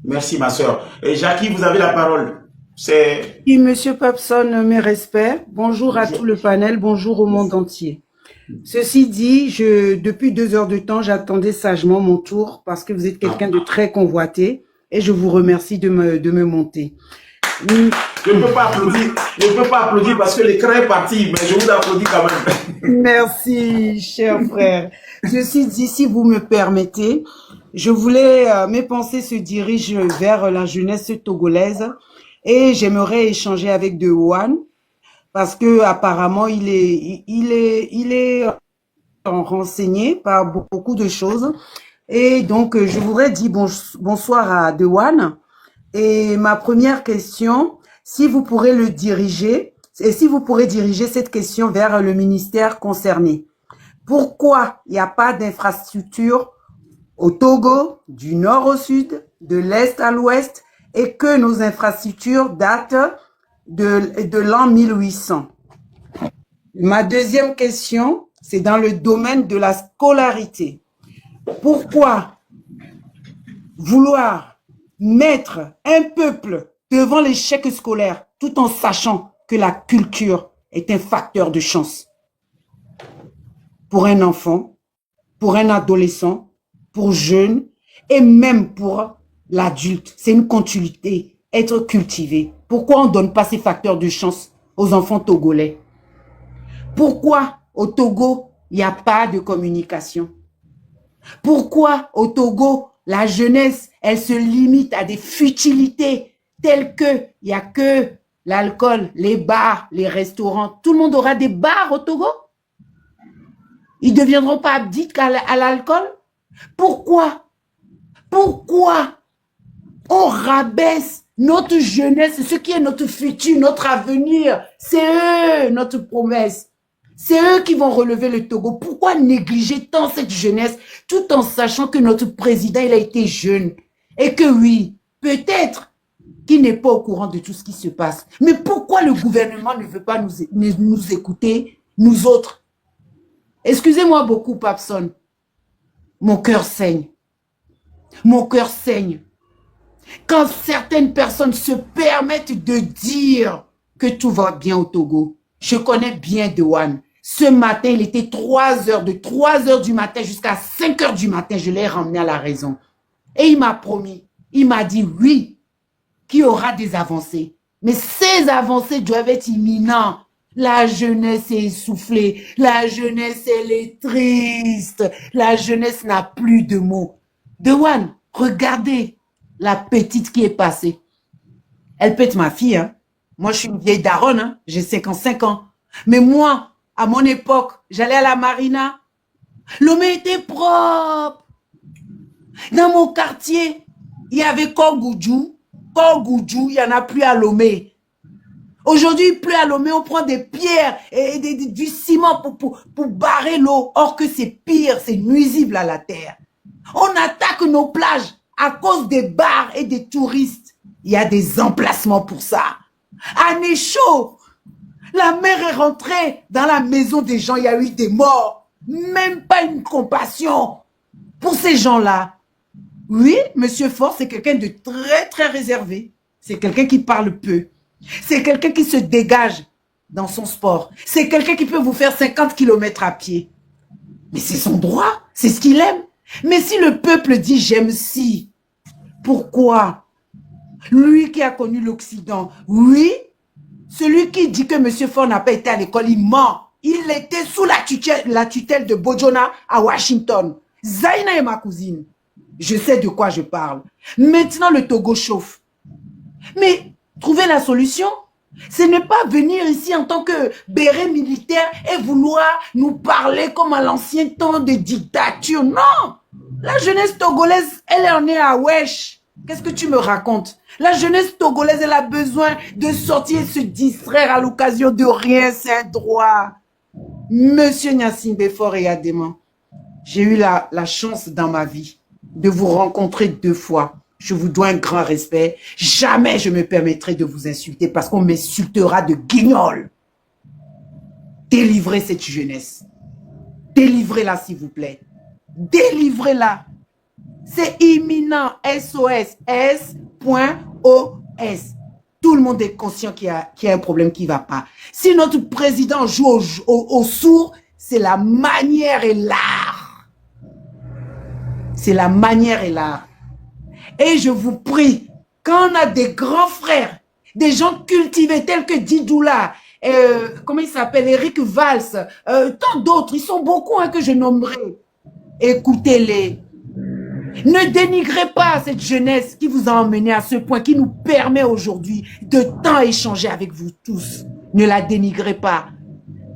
Merci ma soeur. Et Jackie, vous avez la parole. C'est...
Oui, Monsieur Papson, mes respects. Bonjour à tout le panel, bonjour au monde entier. Ceci dit, depuis 2 heures de temps, j'attendais sagement mon tour parce que vous êtes quelqu'un de très convoité et je vous remercie de me monter.
Je ne peux pas applaudir parce que l'écran est parti, mais je vous applaudis quand même.
Merci, cher frère. Ceci dit, si vous me permettez, je voulais, mes pensées se dirigent vers la jeunesse togolaise et j'aimerais échanger avec De One parce que apparemment il est renseigné par beaucoup de choses et donc je voudrais dire bonsoir à De One. Et ma première question, si vous pourrez le diriger, et si vous pourrez diriger cette question vers le ministère concerné. Pourquoi il n'y a pas d'infrastructure au Togo, du nord au sud, de l'est à l'ouest, et que nos infrastructures datent de l'an 1800? Ma deuxième question, c'est dans le domaine de la scolarité. Pourquoi vouloir mettre un peuple devant l'échec scolaire tout en sachant que la culture est un facteur de chance pour un enfant, pour un adolescent, pour jeune et même pour l'adulte? C'est une continuité, être cultivé. Pourquoi on ne donne pas ces facteurs de chance aux enfants togolais? Pourquoi au Togo, il n'y a pas de communication? Pourquoi au Togo, la jeunesse, elle se limite à des futilités telles que il n'y a que l'alcool, les bars, les restaurants? Tout le monde aura des bars au Togo? Ils ne deviendront pas addicts à l'alcool? Pourquoi on rabaisse notre jeunesse, ce qui est notre futur, notre avenir? C'est eux, notre promesse. C'est eux qui vont relever le Togo. Pourquoi négliger tant cette jeunesse tout en sachant que notre président, il a été jeune et que oui, peut-être qu'il n'est pas au courant de tout ce qui se passe. Mais pourquoi le gouvernement ne veut pas nous écouter, nous autres? Excusez-moi beaucoup, Papson. Mon cœur saigne. Mon cœur saigne. Quand certaines personnes se permettent de dire que tout va bien au Togo. Je connais bien De One. Ce matin, il était 3 heures, de 3 heures du matin jusqu'à 5 heures du matin, je l'ai ramené à la raison. Et il m'a promis, il m'a dit oui, qu'il y aura des avancées. Mais ces avancées doivent être imminentes. La jeunesse est essoufflée, la jeunesse, elle est triste, la jeunesse n'a plus de mots. De One, regardez la petite qui est passée. Elle peut être ma fille, hein. Moi, je suis une vieille daronne, hein. J'ai 55 ans. Mais moi, à mon époque, j'allais à la marina. Lomé était propre. Dans mon quartier, il y avait Kogoudjou. Kogoudjou, il n'y en a plus à Lomé. Aujourd'hui, il pleut à Lomé, on prend des pierres et du ciment pour barrer l'eau. Or que c'est pire, c'est nuisible à la terre. On attaque nos plages à cause des bars et des touristes. Il y a des emplacements pour ça. À Néchaud, la mer est rentrée dans la maison des gens, il y a eu des morts. Même pas une compassion pour ces gens-là. Oui, Monsieur Fort, c'est quelqu'un de très, très réservé. C'est quelqu'un qui parle peu. C'est quelqu'un qui se dégage dans son sport. C'est quelqu'un qui peut vous faire 50 km à pied. Mais c'est son droit, c'est ce qu'il aime. Mais si le peuple dit « j'aime si », pourquoi? Lui qui a connu l'Occident, oui, celui qui dit que M. Ford n'a pas été à l'école, il ment. Il était sous la tutelle de Bojona à Washington. Zaina est ma cousine. Je sais de quoi je parle. Maintenant, le Togo chauffe. Mais trouver la solution, ce n'est pas venir ici en tant que béret militaire et vouloir nous parler comme à l'ancien temps de dictature. Non! La jeunesse togolaise, elle en est à wesh. Qu'est-ce que tu me racontes? La jeunesse togolaise, elle a besoin de sortir et se distraire à l'occasion de rien, c'est un droit. Monsieur Gnassingbé Béfort et Adéman, j'ai eu la chance dans ma vie de vous rencontrer 2 fois. Je vous dois un grand respect. Jamais je me permettrai de vous insulter parce qu'on m'insultera de guignol. Délivrez cette jeunesse. Délivrez-la, s'il vous plaît. Délivrez-la. C'est imminent. SOS. S.OS. Tout le monde est conscient qu'il y a un problème qui ne va pas. Si notre président joue au sourd, c'est la manière et l'art. C'est la manière et l'art. Et je vous prie, quand on a des grands frères, des gens cultivés tels que Didoula, comment il s'appelle, Eric Valls, tant d'autres, ils sont beaucoup que je nommerai. Écoutez-les. Ne dénigrez pas cette jeunesse qui vous a emmené à ce point, qui nous permet aujourd'hui de tant échanger avec vous tous. Ne la dénigrez pas.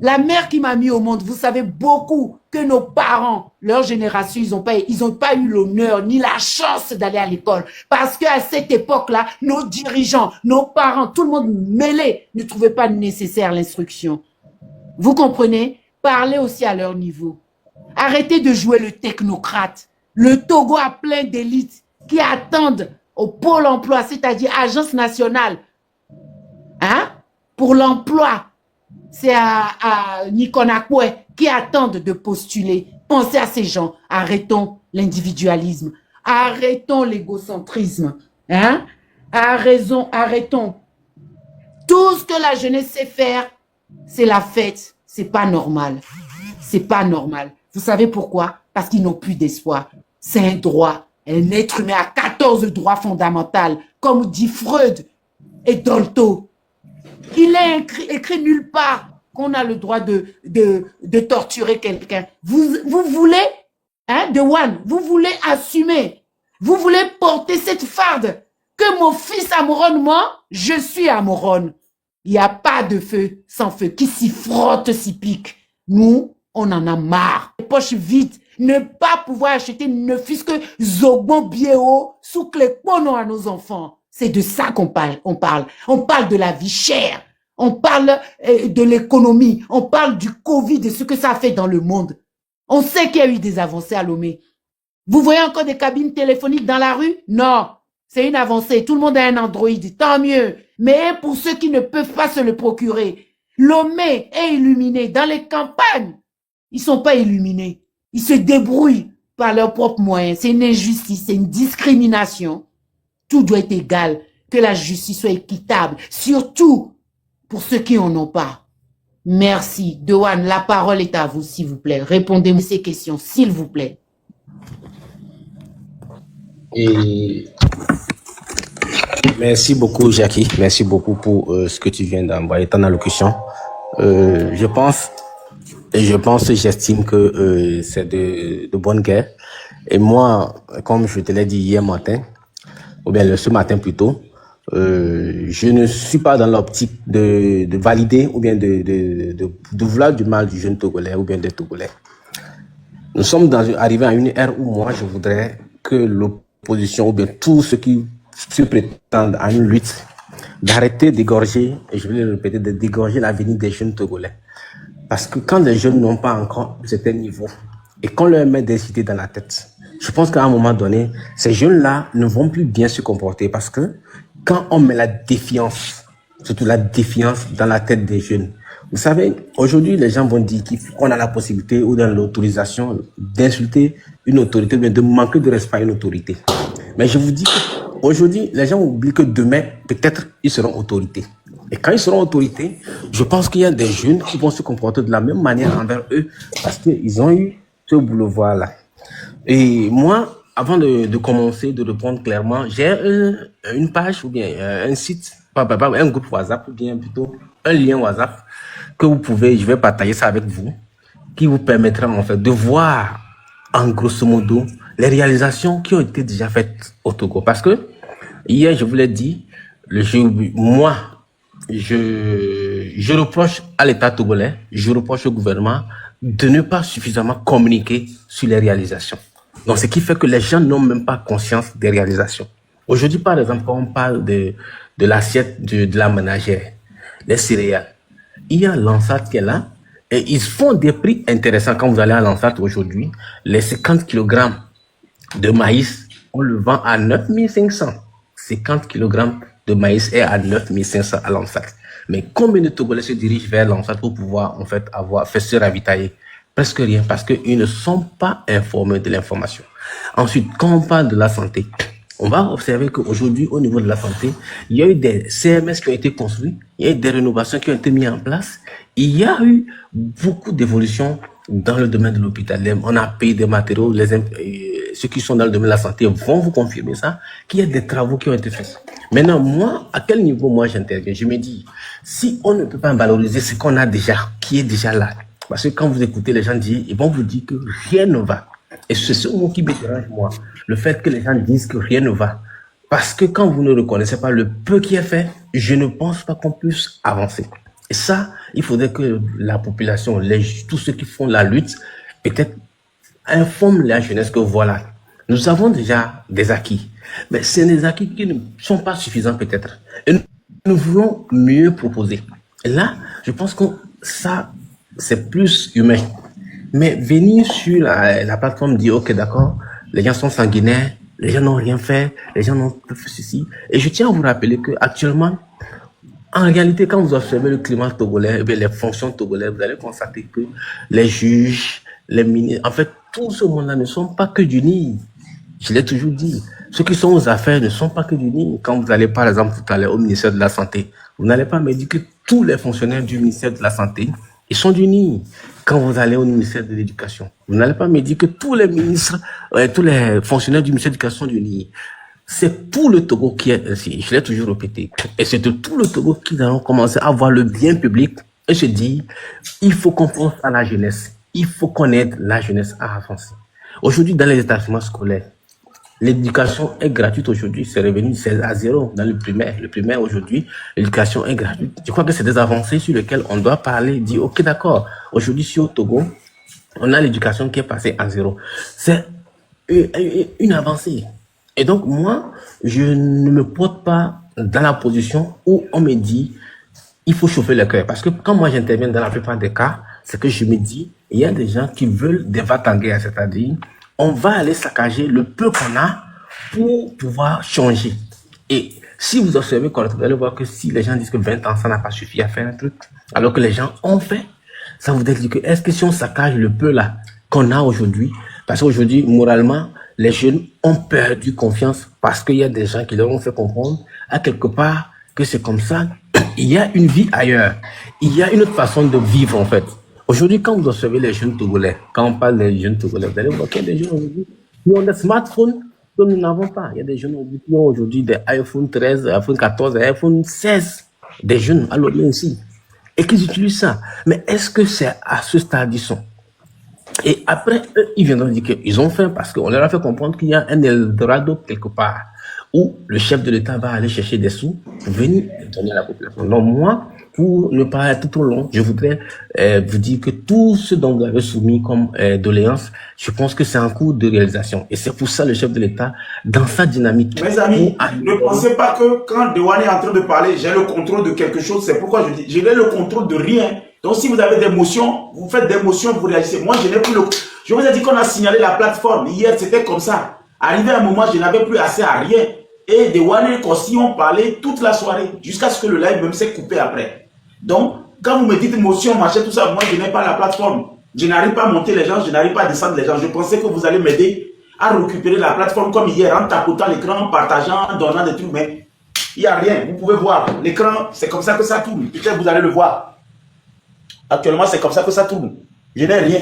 La mère qui m'a mis au monde, vous savez beaucoup que nos parents, leur génération, ils ont pas eu l'honneur ni la chance d'aller à l'école. Parce qu'à cette époque-là, nos dirigeants, nos parents, tout le monde mêlé ne trouvait pas nécessaire l'instruction. Vous comprenez? Parlez aussi à leur niveau. Arrêtez de jouer le technocrate. Le Togo a plein d'élites qui attendent au pôle emploi, c'est-à-dire Agence nationale, pour l'emploi. C'est à Nikonakwe qui attendent de postuler. Pensez à ces gens. Arrêtons l'individualisme. Arrêtons l'égocentrisme. Arrêtons. Tout ce que la jeunesse sait faire, c'est la fête. C'est pas normal. C'est pas normal. Vous savez pourquoi? Parce qu'ils n'ont plus d'espoir. C'est un droit. Un être humain a 14 droits fondamentaux, comme dit Freud et Dolto. Il est écrit nulle part qu'on a le droit de torturer quelqu'un. Vous voulez, Dewan, vous voulez assumer, vous voulez porter cette farde que mon fils Amoron, moi, je suis Amoron. Il n'y a pas de feu sans feu. Qui s'y frotte, s'y pique. Nous, on en a marre. Les poches vides, ne pas pouvoir acheter ne fût-ce que Zogbon Biéo sous Clépono à nos enfants. C'est de ça qu'on parle. On parle de la vie chère. On parle de l'économie. On parle du Covid et ce que ça a fait dans le monde. On sait qu'il y a eu des avancées à Lomé. Vous voyez encore des cabines téléphoniques dans la rue? Non. C'est une avancée. Tout le monde a un Android. Tant mieux. Mais pour ceux qui ne peuvent pas se le procurer, Lomé est illuminé. Dans les campagnes, ils sont pas illuminés. Ils se débrouillent par leurs propres moyens. C'est une injustice. C'est une discrimination. Tout doit être égal, que la justice soit équitable, surtout pour ceux qui n'en ont pas. Merci. Dewan, la parole est à vous, s'il vous plaît. Répondez-moi ces questions, s'il vous plaît.
Et merci beaucoup, Jackie. Merci beaucoup pour ce que tu viens d'envoyer, ton allocution. J'estime que c'est de bonne guerre. Et moi, comme je te l'ai dit hier matin, ou bien ce matin plutôt, je ne suis pas dans l'optique de valider ou bien de vouloir du mal du jeune Togolais ou bien des Togolais. Nous sommes arrivés à une ère où moi je voudrais que l'opposition ou bien tous ceux qui se prétendent à une lutte d'arrêter d'égorger, et je vais le répéter, de d'égorger l'avenir des jeunes Togolais. Parce que quand les jeunes n'ont pas encore un certain niveau et qu'on leur met des idées dans la tête, je pense qu'à un moment donné, ces jeunes-là ne vont plus bien se comporter parce que quand on met la défiance, surtout la défiance dans la tête des jeunes, vous savez, aujourd'hui, les gens vont dire qu'on a la possibilité ou dans l'autorisation d'insulter une autorité ou bien de manquer de respect à une autorité. Mais je vous dis qu'aujourd'hui, les gens oublient que demain, peut-être, ils seront autorités. Et quand ils seront autorités, je pense qu'il y a des jeunes qui vont se comporter de la même manière envers eux parce qu'ils ont eu ce boulevard-là. Et moi, avant de commencer, de répondre clairement, j'ai une page ou bien un site, un groupe WhatsApp ou bien plutôt un lien WhatsApp que vous pouvez, je vais partager ça avec vous, qui vous permettra en fait de voir en grosso modo les réalisations qui ont été déjà faites au Togo. Parce que, hier, je vous l'ai dit, je reproche à l'État togolais, je reproche au gouvernement de ne pas suffisamment communiquer sur les réalisations. Donc, ce qui fait que les gens n'ont même pas conscience des réalisations. Aujourd'hui, par exemple, quand on parle de l'assiette de la ménagère, les céréales, il y a l'ANSAT qui est là, et ils font des prix intéressants. Quand vous allez à l'ANSAT aujourd'hui, les 50 kg de maïs, on le vend à 9500. 50 kg de maïs est à 9500 à l'ANSAT. Mais combien de Togolais se dirigent vers l'ANSAT pour pouvoir, en fait, faire se ravitailler? Presque rien, parce qu'ils ne sont pas informés de l'information. Ensuite, quand on parle de la santé, on va observer qu'aujourd'hui, au niveau de la santé, il y a eu des CMS qui ont été construits, il y a eu des rénovations qui ont été mises en place, il y a eu beaucoup d'évolutions dans le domaine de l'hôpital. On a payé des matériaux, ceux qui sont dans le domaine de la santé vont vous confirmer ça, qu'il y a des travaux qui ont été faits. Maintenant, moi, à quel niveau moi j'interviens? Je me dis, si on ne peut pas valoriser ce qu'on a déjà, qui est déjà là, parce que quand vous écoutez les gens dire, ils vont vous dire que rien ne va. Et c'est ce mot qui me dérange, moi. Le fait que les gens disent que rien ne va. Parce que quand vous ne reconnaissez pas le peu qui est fait, je ne pense pas qu'on puisse avancer. Et ça, il faudrait que la population, tous ceux qui font la lutte, peut-être informent la jeunesse que voilà, nous avons déjà des acquis. Mais c'est des acquis qui ne sont pas suffisants peut-être. Et nous voulons mieux proposer. Et là, je pense que ça, c'est plus humain. Mais venir sur la plateforme dire, ok, d'accord, les gens sont sanguinaires, les gens n'ont rien fait, les gens n'ont pas fait ceci. Et je tiens à vous rappeler que actuellement, en réalité, quand vous observez le climat togolais, les fonctions togolaises, vous allez constater que les juges, les ministres, en fait, tout ce monde-là ne sont pas que du Nil. Je l'ai toujours dit. Ceux qui sont aux affaires ne sont pas que du Nil. Quand vous allez, par exemple, tout à l'heure au ministère de la Santé, vous n'allez pas me dire que tous les fonctionnaires du ministère de la Santé, ils sont du Nil. Quand vous allez au ministère de l'Éducation, vous n'allez pas me dire que tous les ministres, tous les fonctionnaires du ministère de l'Éducation sont du Nil. C'est tout le Togo qui est ainsi. Je l'ai toujours répété. Et c'est de tout le Togo qu'ils allons commencer à voir le bien public et se dire, il faut qu'on pense à la jeunesse. Il faut qu'on aide la jeunesse à avancer. Aujourd'hui, dans les établissements scolaires, l'éducation est gratuite aujourd'hui. C'est revenu à 0 dans le primaire. Le primaire aujourd'hui, l'éducation est gratuite. Je crois que c'est des avancées sur lesquelles on doit parler, dire, ok, d'accord. Aujourd'hui, sur au Togo, on a l'éducation qui est passée à 0. C'est une avancée. Et donc, moi, je ne me porte pas dans la position où on me dit, il faut chauffer le cœur. Parce que quand moi j'interviens dans la plupart des cas, c'est que je me dis, il y a des gens qui veulent des va-t-en-guerre, c'est-à-dire, on va aller saccager le peu qu'on a pour pouvoir changer. Et si vous observez correctement, vous allez voir que si les gens disent que 20 ans, ça n'a pas suffi à faire un truc, alors que les gens ont fait, ça voudrait dire que est-ce que si on saccage le peu là qu'on a aujourd'hui, parce qu'aujourd'hui, moralement, les jeunes ont perdu confiance parce qu'il y a des gens qui leur ont fait comprendre à quelque part que c'est comme ça. Il y a une vie ailleurs. Il y a une autre façon de vivre en fait. Aujourd'hui, quand vous observez les jeunes Togolais, quand on parle des jeunes Togolais, vous allez voir qu'il y a des jeunes aujourd'hui qui ont des smartphones que nous n'avons pas. Il y a des jeunes qui ont aujourd'hui des iPhone 13, iPhone 14, iPhone 16. Des jeunes à l'autre ici. Et qu'ils utilisent ça. Mais est-ce que c'est à ce stade ils sont? Et après, eux, ils viendront dire qu'ils ont faim parce qu'on leur a fait comprendre qu'il y a un Eldorado quelque part où le chef de l'État va aller chercher des sous pour venir donner à la population. Donc moi, pour ne pas être trop long, je voudrais vous dire que tout ce dont vous avez soumis comme doléance, je pense que c'est en cours de réalisation. Et c'est pour ça le chef de l'État, dans sa dynamique...
Mes amis, ne pensez pas que quand Dewane est en train de parler, j'ai le contrôle de quelque chose. C'est pourquoi je dis, je n'ai le contrôle de rien. Donc si vous avez des motions, vous faites des motions, vous réagissez. Moi, je n'ai plus le... Je vous ai dit qu'on a signalé la plateforme. Hier, c'était comme ça. Arrivé à un moment, je n'avais plus accès à rien. Et Dewane et Kossi ont parlé toute la soirée, jusqu'à ce que le live même s'est coupé après. Donc, quand vous me dites motion, machin, tout ça, moi, je n'ai pas la plateforme. Je n'arrive pas à monter les gens, je n'arrive pas à descendre les gens. Je pensais que vous allez m'aider à récupérer la plateforme comme hier, en tapotant l'écran, en partageant, en donnant des trucs, mais il n'y a rien. Vous pouvez voir, l'écran, c'est comme ça que ça tourne. Peut-être vous allez le voir. Actuellement, c'est comme ça que ça tourne. Je n'ai rien.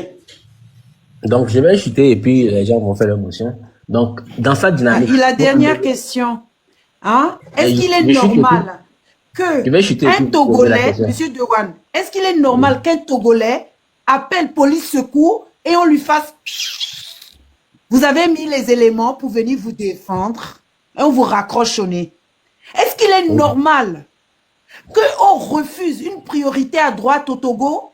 Donc, je vais chuter et puis les gens vont faire leur motion. Donc, dans sa dynamique...
Et la dernière question, hein? Est-ce qu'il est normal qu'un Togolais, monsieur Dewane, est-ce qu'il est normal qu'un Togolais appelle police secours et on lui fasse Vous avez mis les éléments pour venir vous défendre et on vous raccroche au nez. Est-ce qu'il est normal qu'on refuse une priorité à droite au Togo?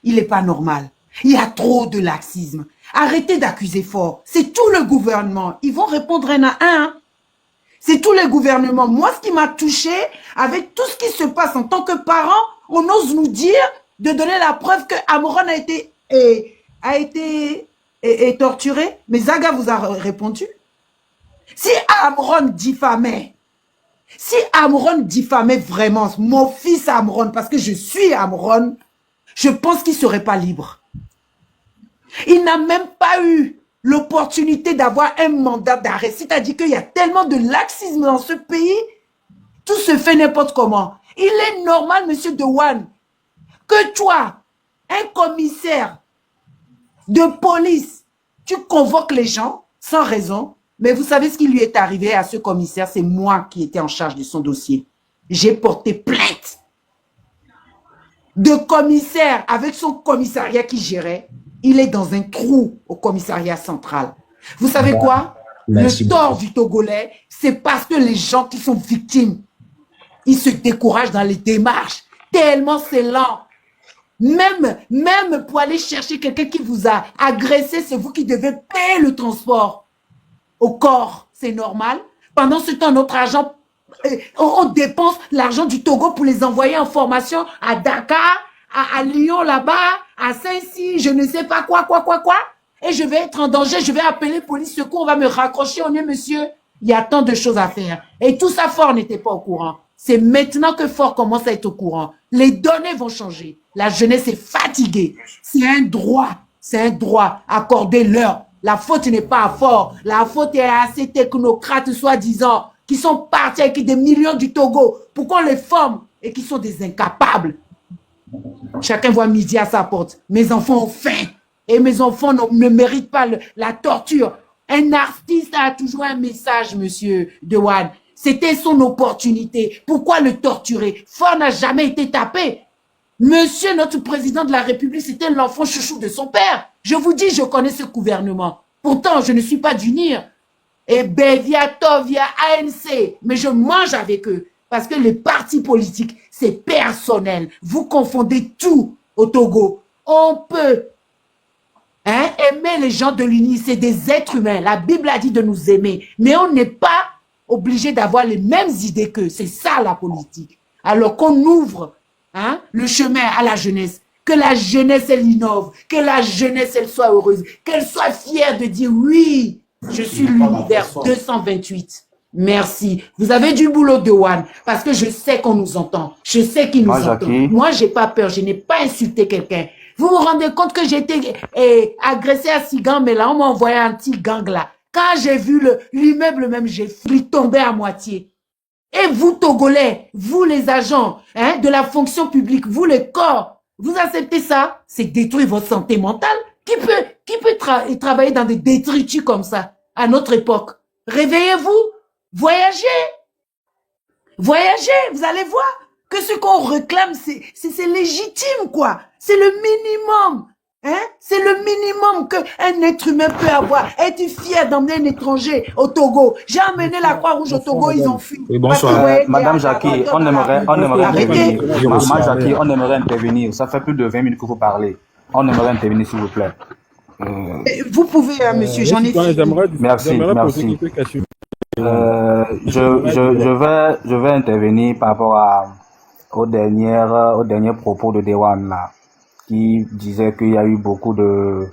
Il n'est pas normal. Il y a trop de laxisme. Arrêtez d'accuser fort. C'est tout le gouvernement. Ils vont répondre un à un. C'est tout le gouvernement. Moi, ce qui m'a touché, avec tout ce qui se passe en tant que parent, on ose nous dire de donner la preuve que Amron a été torturé. Mais Zaga vous a répondu. Si Amron diffamait vraiment mon fils Amron, parce que je suis Amron, je pense qu'il ne serait pas libre. Il n'a même pas eu l'opportunité d'avoir un mandat d'arrêt. C'est-à-dire qu'il y a tellement de laxisme dans ce pays, tout se fait n'importe comment. Il est normal, monsieur Dewan, que toi, un commissaire de police, tu convoques les gens sans raison. Mais vous savez ce qui lui est arrivé à ce commissaire? C'est moi qui étais en charge de son dossier. J'ai porté plainte de commissaire avec son commissariat qui gérait. Il est dans un trou au commissariat central. Vous savez quoi? Le tort du Togolais, c'est parce que les gens qui sont victimes, ils se découragent dans les démarches. Tellement c'est lent. Même pour aller chercher quelqu'un qui vous a agressé, c'est vous qui devez payer le transport au corps. C'est normal. Pendant ce temps, notre argent, on dépense l'argent du Togo pour les envoyer en formation à Dakar, à Lyon là-bas, à Saint-Cy, je ne sais pas quoi. Et je vais être en danger, je vais appeler police secours, on va me raccrocher au nez, monsieur. Il y a tant de choses à faire. Et tout ça, Fort n'était pas au courant. C'est maintenant que Fort commence à être au courant. Les données vont changer. La jeunesse est fatiguée. C'est un droit. Accordez-leur. La faute n'est pas à Fort. La faute est à ces technocrates, soi-disant, qui sont partis avec des millions du Togo pour qu'on les forme et qui sont des incapables. Chacun voit midi à sa porte. Mes enfants ont faim. Et mes enfants ne méritent pas la torture. Un artiste a toujours un message, monsieur Dewan. C'était son opportunité. Pourquoi le torturer? Fort n'a jamais été tapé. Monsieur, notre président de la République, c'était l'enfant chouchou de son père. Je vous dis, je connais ce gouvernement. Pourtant, je ne suis pas d'unir. Et via ANC. Mais je mange avec eux. Parce que les partis politiques, c'est personnel. Vous confondez tout au Togo. On peut aimer les gens de l'UNI, c'est des êtres humains. La Bible a dit de nous aimer. Mais on n'est pas obligé d'avoir les mêmes idées qu'eux. C'est ça la politique. Alors qu'on ouvre le chemin à la jeunesse. Que la jeunesse, elle innove. Que la jeunesse, elle soit heureuse. Qu'elle soit fière de dire oui, je suis l'univers 228. Merci. Vous avez du boulot, Dewan, parce que je sais qu'on nous entend. Je sais qu'il nous entend. Moi, j'ai pas peur. Je n'ai pas insulté quelqu'un. Vous vous rendez compte que j'ai été agressé à Sigan, mais là, on m'a envoyé un petit gang là. Quand j'ai vu l'immeuble même, j'ai failli tomber à moitié. Et vous, Togolais, vous les agents de la fonction publique, vous les corps, vous acceptez ça? C'est détruire votre santé mentale. Qui peut travailler dans des détritus comme ça à notre époque? Réveillez-vous. Voyagez, vous allez voir que ce qu'on réclame, c'est légitime, quoi. C'est le minimum, c'est le minimum qu'un être humain peut avoir. Es-tu fier d'emmener un étranger au Togo? J'ai amené la Croix-Rouge au Togo, ils ont fui.
Oui, bonsoir. Madame Jackie, on aimerait intervenir. Madame Jackie, on aimerait intervenir. Ça fait plus de 20 minutes que vous parlez. On aimerait intervenir, s'il vous plaît.
Vous pouvez, monsieur, j'en ai fini.
Merci. Je vais intervenir par rapport aux derniers propos de Dewan là, qui disait qu'il y a eu beaucoup de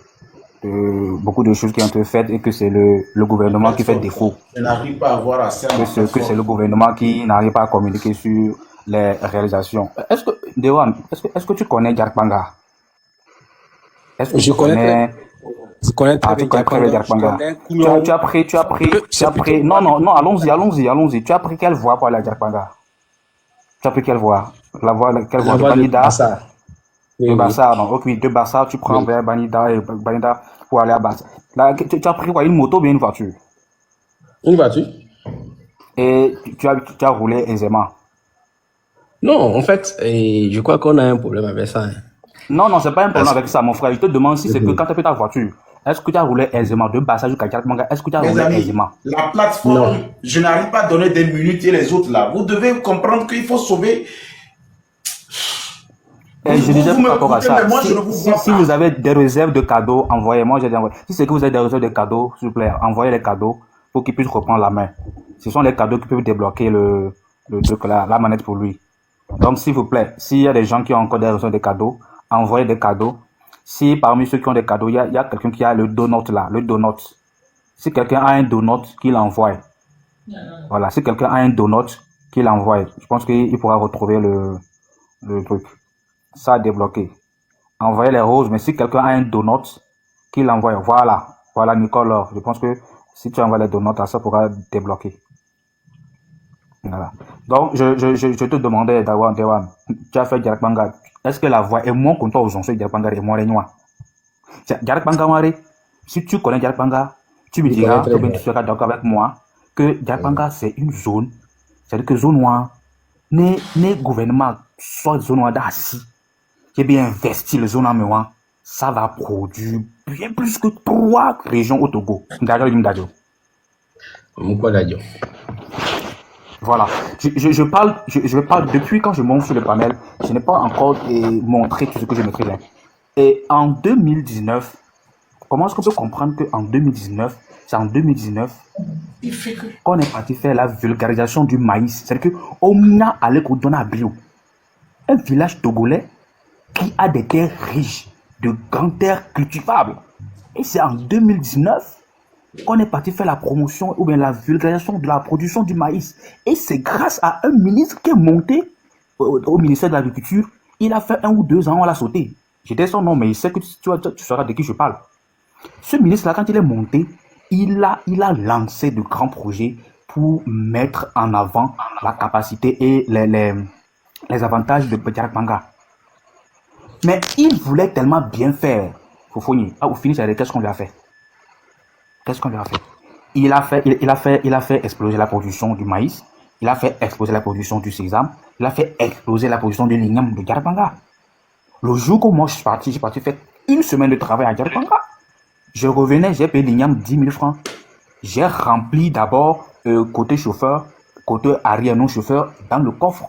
choses qui ont été faites et que c'est le gouvernement qui fait défaut.
Je n'arrive pas à voir assez.
Que c'est le gouvernement qui n'arrive pas à communiquer sur les réalisations. Dewan, est-ce que tu connais Djarkpanga?
Je connais très bien Djarkpanga.
Tu as pris. Non, allons-y. Tu as pris quelle voie pour aller à Djarkpanga? Tu as pris quelle voie? Quelle voie de Banida? De Bassar, non. Ok, de Bassar, tu prends vers Banida et Banida pour aller à Bassar. Là, tu as pris quoi? Une moto ou bien une voiture?
Une voiture.
Et tu as roulé aisément?
Non, en fait, je crois qu'on a un problème avec ça.
Non, c'est pas un problème avec ça, mon frère. Je te demande si c'est que quand tu as pris ta voiture, est-ce que tu as roulé aisément de Barça jusqu'à Diarpanga? Est-ce que tu as
Mes
roulé
amis,
aisément?
la plateforme, je n'arrive pas à donner des minutes et les autres là. Vous devez comprendre qu'il faut sauver.
Et je disais
Vous
par
me
rapport à
coupez,
ça,
mais moi je ne vous vois
si
pas.
vous avez des réserves de cadeaux, envoyez. Moi, j'ai dit envoyer. Si c'est que vous avez des réserves de cadeaux, s'il vous plaît, envoyez les cadeaux pour qu'il puisse reprendre la main. Ce sont les cadeaux qui peuvent débloquer le truc là, la manette pour lui. Donc, s'il vous plaît, s'il y a des gens qui ont encore des réserves de cadeaux, envoyez des cadeaux. Si parmi ceux qui ont des cadeaux, il y a quelqu'un qui a le donut là, le donut. Si quelqu'un a un donut, qu'il envoie. Voilà, si quelqu'un a un donut, qu'il envoie. Je pense qu'il pourra retrouver le truc. Ça a débloqué. Envoyez les roses, mais si quelqu'un a un donut, qu'il envoie. Voilà. Voilà, Nicole. Je pense que si tu envoies les donuts, ça pourra débloquer. Voilà. Donc, je te demandais, Dewan, tu as fait Diarpanga. Est-ce que la voix est moins content aux anciens Diarpanga et moins réunion? Diarpanga, si tu connais Diarpanga, tu me diras, tu seras d'accord avec moi, que Diarpanga, c'est une zone, c'est-à-dire que zone noire, les gouvernements, soit zone noire d'assis, qui est bien investi, le zone noire, ça va produire bien plus que 3 régions au Togo. Voilà. Je parle depuis quand je monte sur le panel, je n'ai pas encore montré tout ce que je maîtrise. Et en 2019, comment est-ce qu'on peut comprendre qu'en 2019, c'est en 2019 qu'on est parti faire la vulgarisation du maïs. C'est-à-dire qu'on a allé donner à Bio, un village togolais qui a des terres riches, de grandes terres cultivables. Et c'est en 2019 qu'on est parti faire la promotion ou bien la vulgarisation de la production du maïs. Et c'est grâce à un ministre qui est monté au ministère de l'Agriculture. Il a fait 1 ou 2 ans, on l'a sauté. J'étais son nom, mais il sait que tu sauras de qui je parle. Ce ministre-là, quand il est monté, il a lancé de grands projets pour mettre en avant la capacité et les avantages de Diarpanga. Mais il voulait tellement bien faire. Fofoni, au final, qu'est-ce qu'on lui a fait? Qu'est-ce qu'on lui a fait? Il a fait exploser la production du maïs, il a fait exploser la production du sésame, il a fait exploser la production de l'igname de Diarpanga. Le jour où moi je suis parti faire 1 semaine de travail à Diarpanga. Je revenais, j'ai payé l'igname 10 000 francs. J'ai rempli d'abord côté chauffeur, côté arrière non chauffeur, dans le coffre.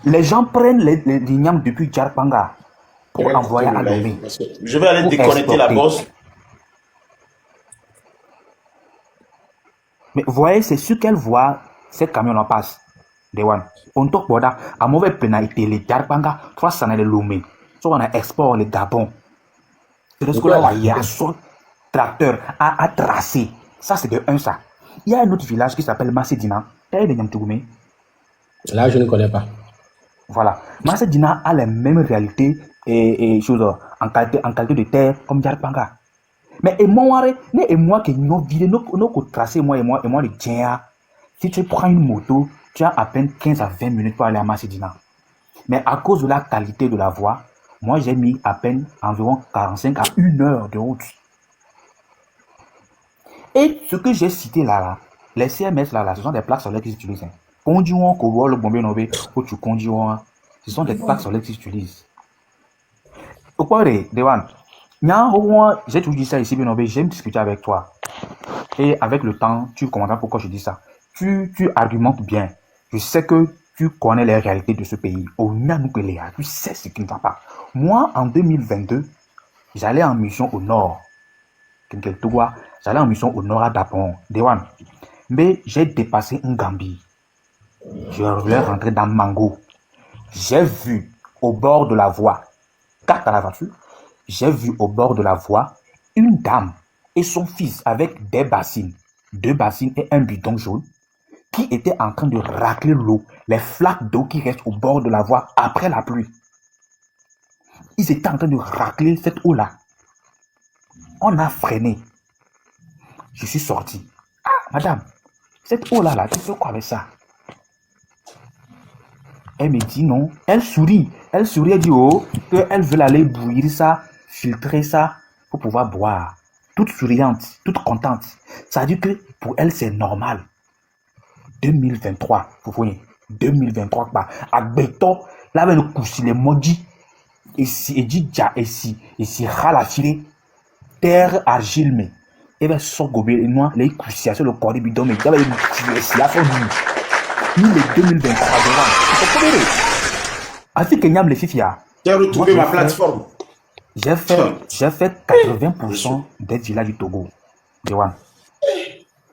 Les gens prennent l'igname depuis Diarpanga pour envoyer à Lomé.
Je vais aller déconnecter la bosse.
Mais vous voyez, c'est sur quelle voie ces camions en passent. Dewan. On toque boda, à mauvaise pénalité, les Diarpanga, 300 les Lomé. Soit on a export les Gabon. C'est ce que là, il y a son tracteur à tracer. Ça, c'est de 1 ça. Il y a un autre village qui s'appelle Massedina.
Là, je ne connais pas.
Voilà. Massedina a les mêmes réalités et choses en qualité de terre comme Diarpanga. Mais moi qui nous vidé nos tracés, moi, le tien. Si tu prends une moto, tu as à peine 15 à 20 minutes pour aller à Massedina. Mais à cause de la qualité de la voie, moi j'ai mis à peine environ 45 à 1 heure de route. Et ce que j'ai cité là, les CMS là, ce sont des plaques solaires qu'ils utilisent. Conduisons, le bombé nové, ou tu conduis, ce sont des plaques solaires qu'ils utilisent. Pourquoi, Dewan? J'ai toujours dit ça ici, bien j'aime discuter avec toi. Et avec le temps, tu comprends pourquoi je dis ça. Tu argumentes bien. Je sais que tu connais les réalités de ce pays. Tu sais ce qui ne va pas. Moi, en 2022, j'allais en mission au nord. J'allais en mission au nord à Dapon, Dewan. Mais j'ai dépassé un Gambie. Je voulais rentrer dans Mango. J'ai vu au bord de la voie, carte à la voiture, j'ai vu au bord de la voie une dame et son fils avec 2 bassines et un bidon jaune qui étaient en train de racler l'eau, les flaques d'eau qui restent au bord de la voie après la pluie. Ils étaient en train de racler cette eau-là. On a freiné. Je suis sorti. Ah, madame, cette eau-là, tu fais quoi avec ça? Elle me dit non. Elle sourit, elle dit oh, qu'elle veut aller bouillir ça, filtrer ça pour pouvoir boire. Toute souriante, toute contente. Ça veut dire que pour elle, c'est normal. 2023, vous voyez, 2023, à Béton, là, avec le coussi, les maudits, et si, ralachiré, terre argile mais et ben so gobe noir les crucial sur le corps du bidon mais il y avait la fin du les 2023 devant Afrique Kenyam les fifia
j'ai retrouvé ma plateforme.
J'ai fait 80% des villages du Togo. Dewan.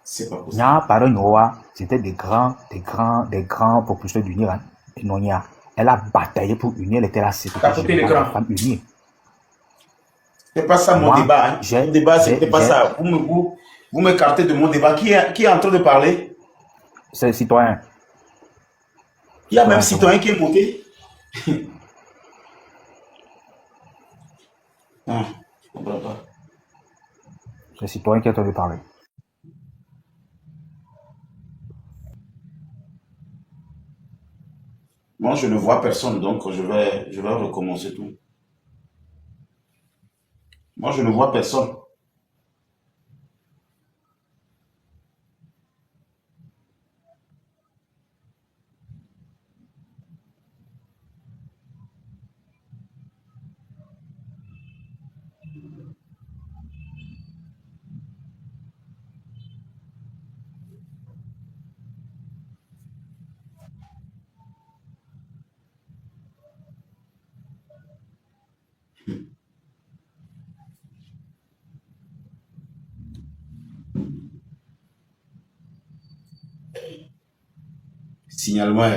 C'est pas possible.
Nya Paronoa, c'était des grands propulseurs du Niran. Et Nonia, elle a bataillé pour unir, elle était là, c'était la femme unie.
C'est pas ça mon débat. Hein. Mon débat, c'était pas ça. Vous m'écartez de mon débat. Qui est en train de parler?
C'est le citoyen.
Il y a même citoyen qui est monté. Non, je comprends pas.
C'est le citoyen qui est en train de parler.
Moi, je ne vois personne, donc je vais recommencer tout. Moi, je ne vois personne. Signalement,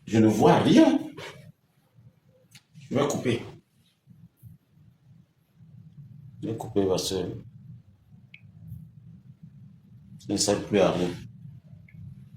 je ne vois rien. Je vais couper. Je vais couper parce que ça ne sert plus à rien.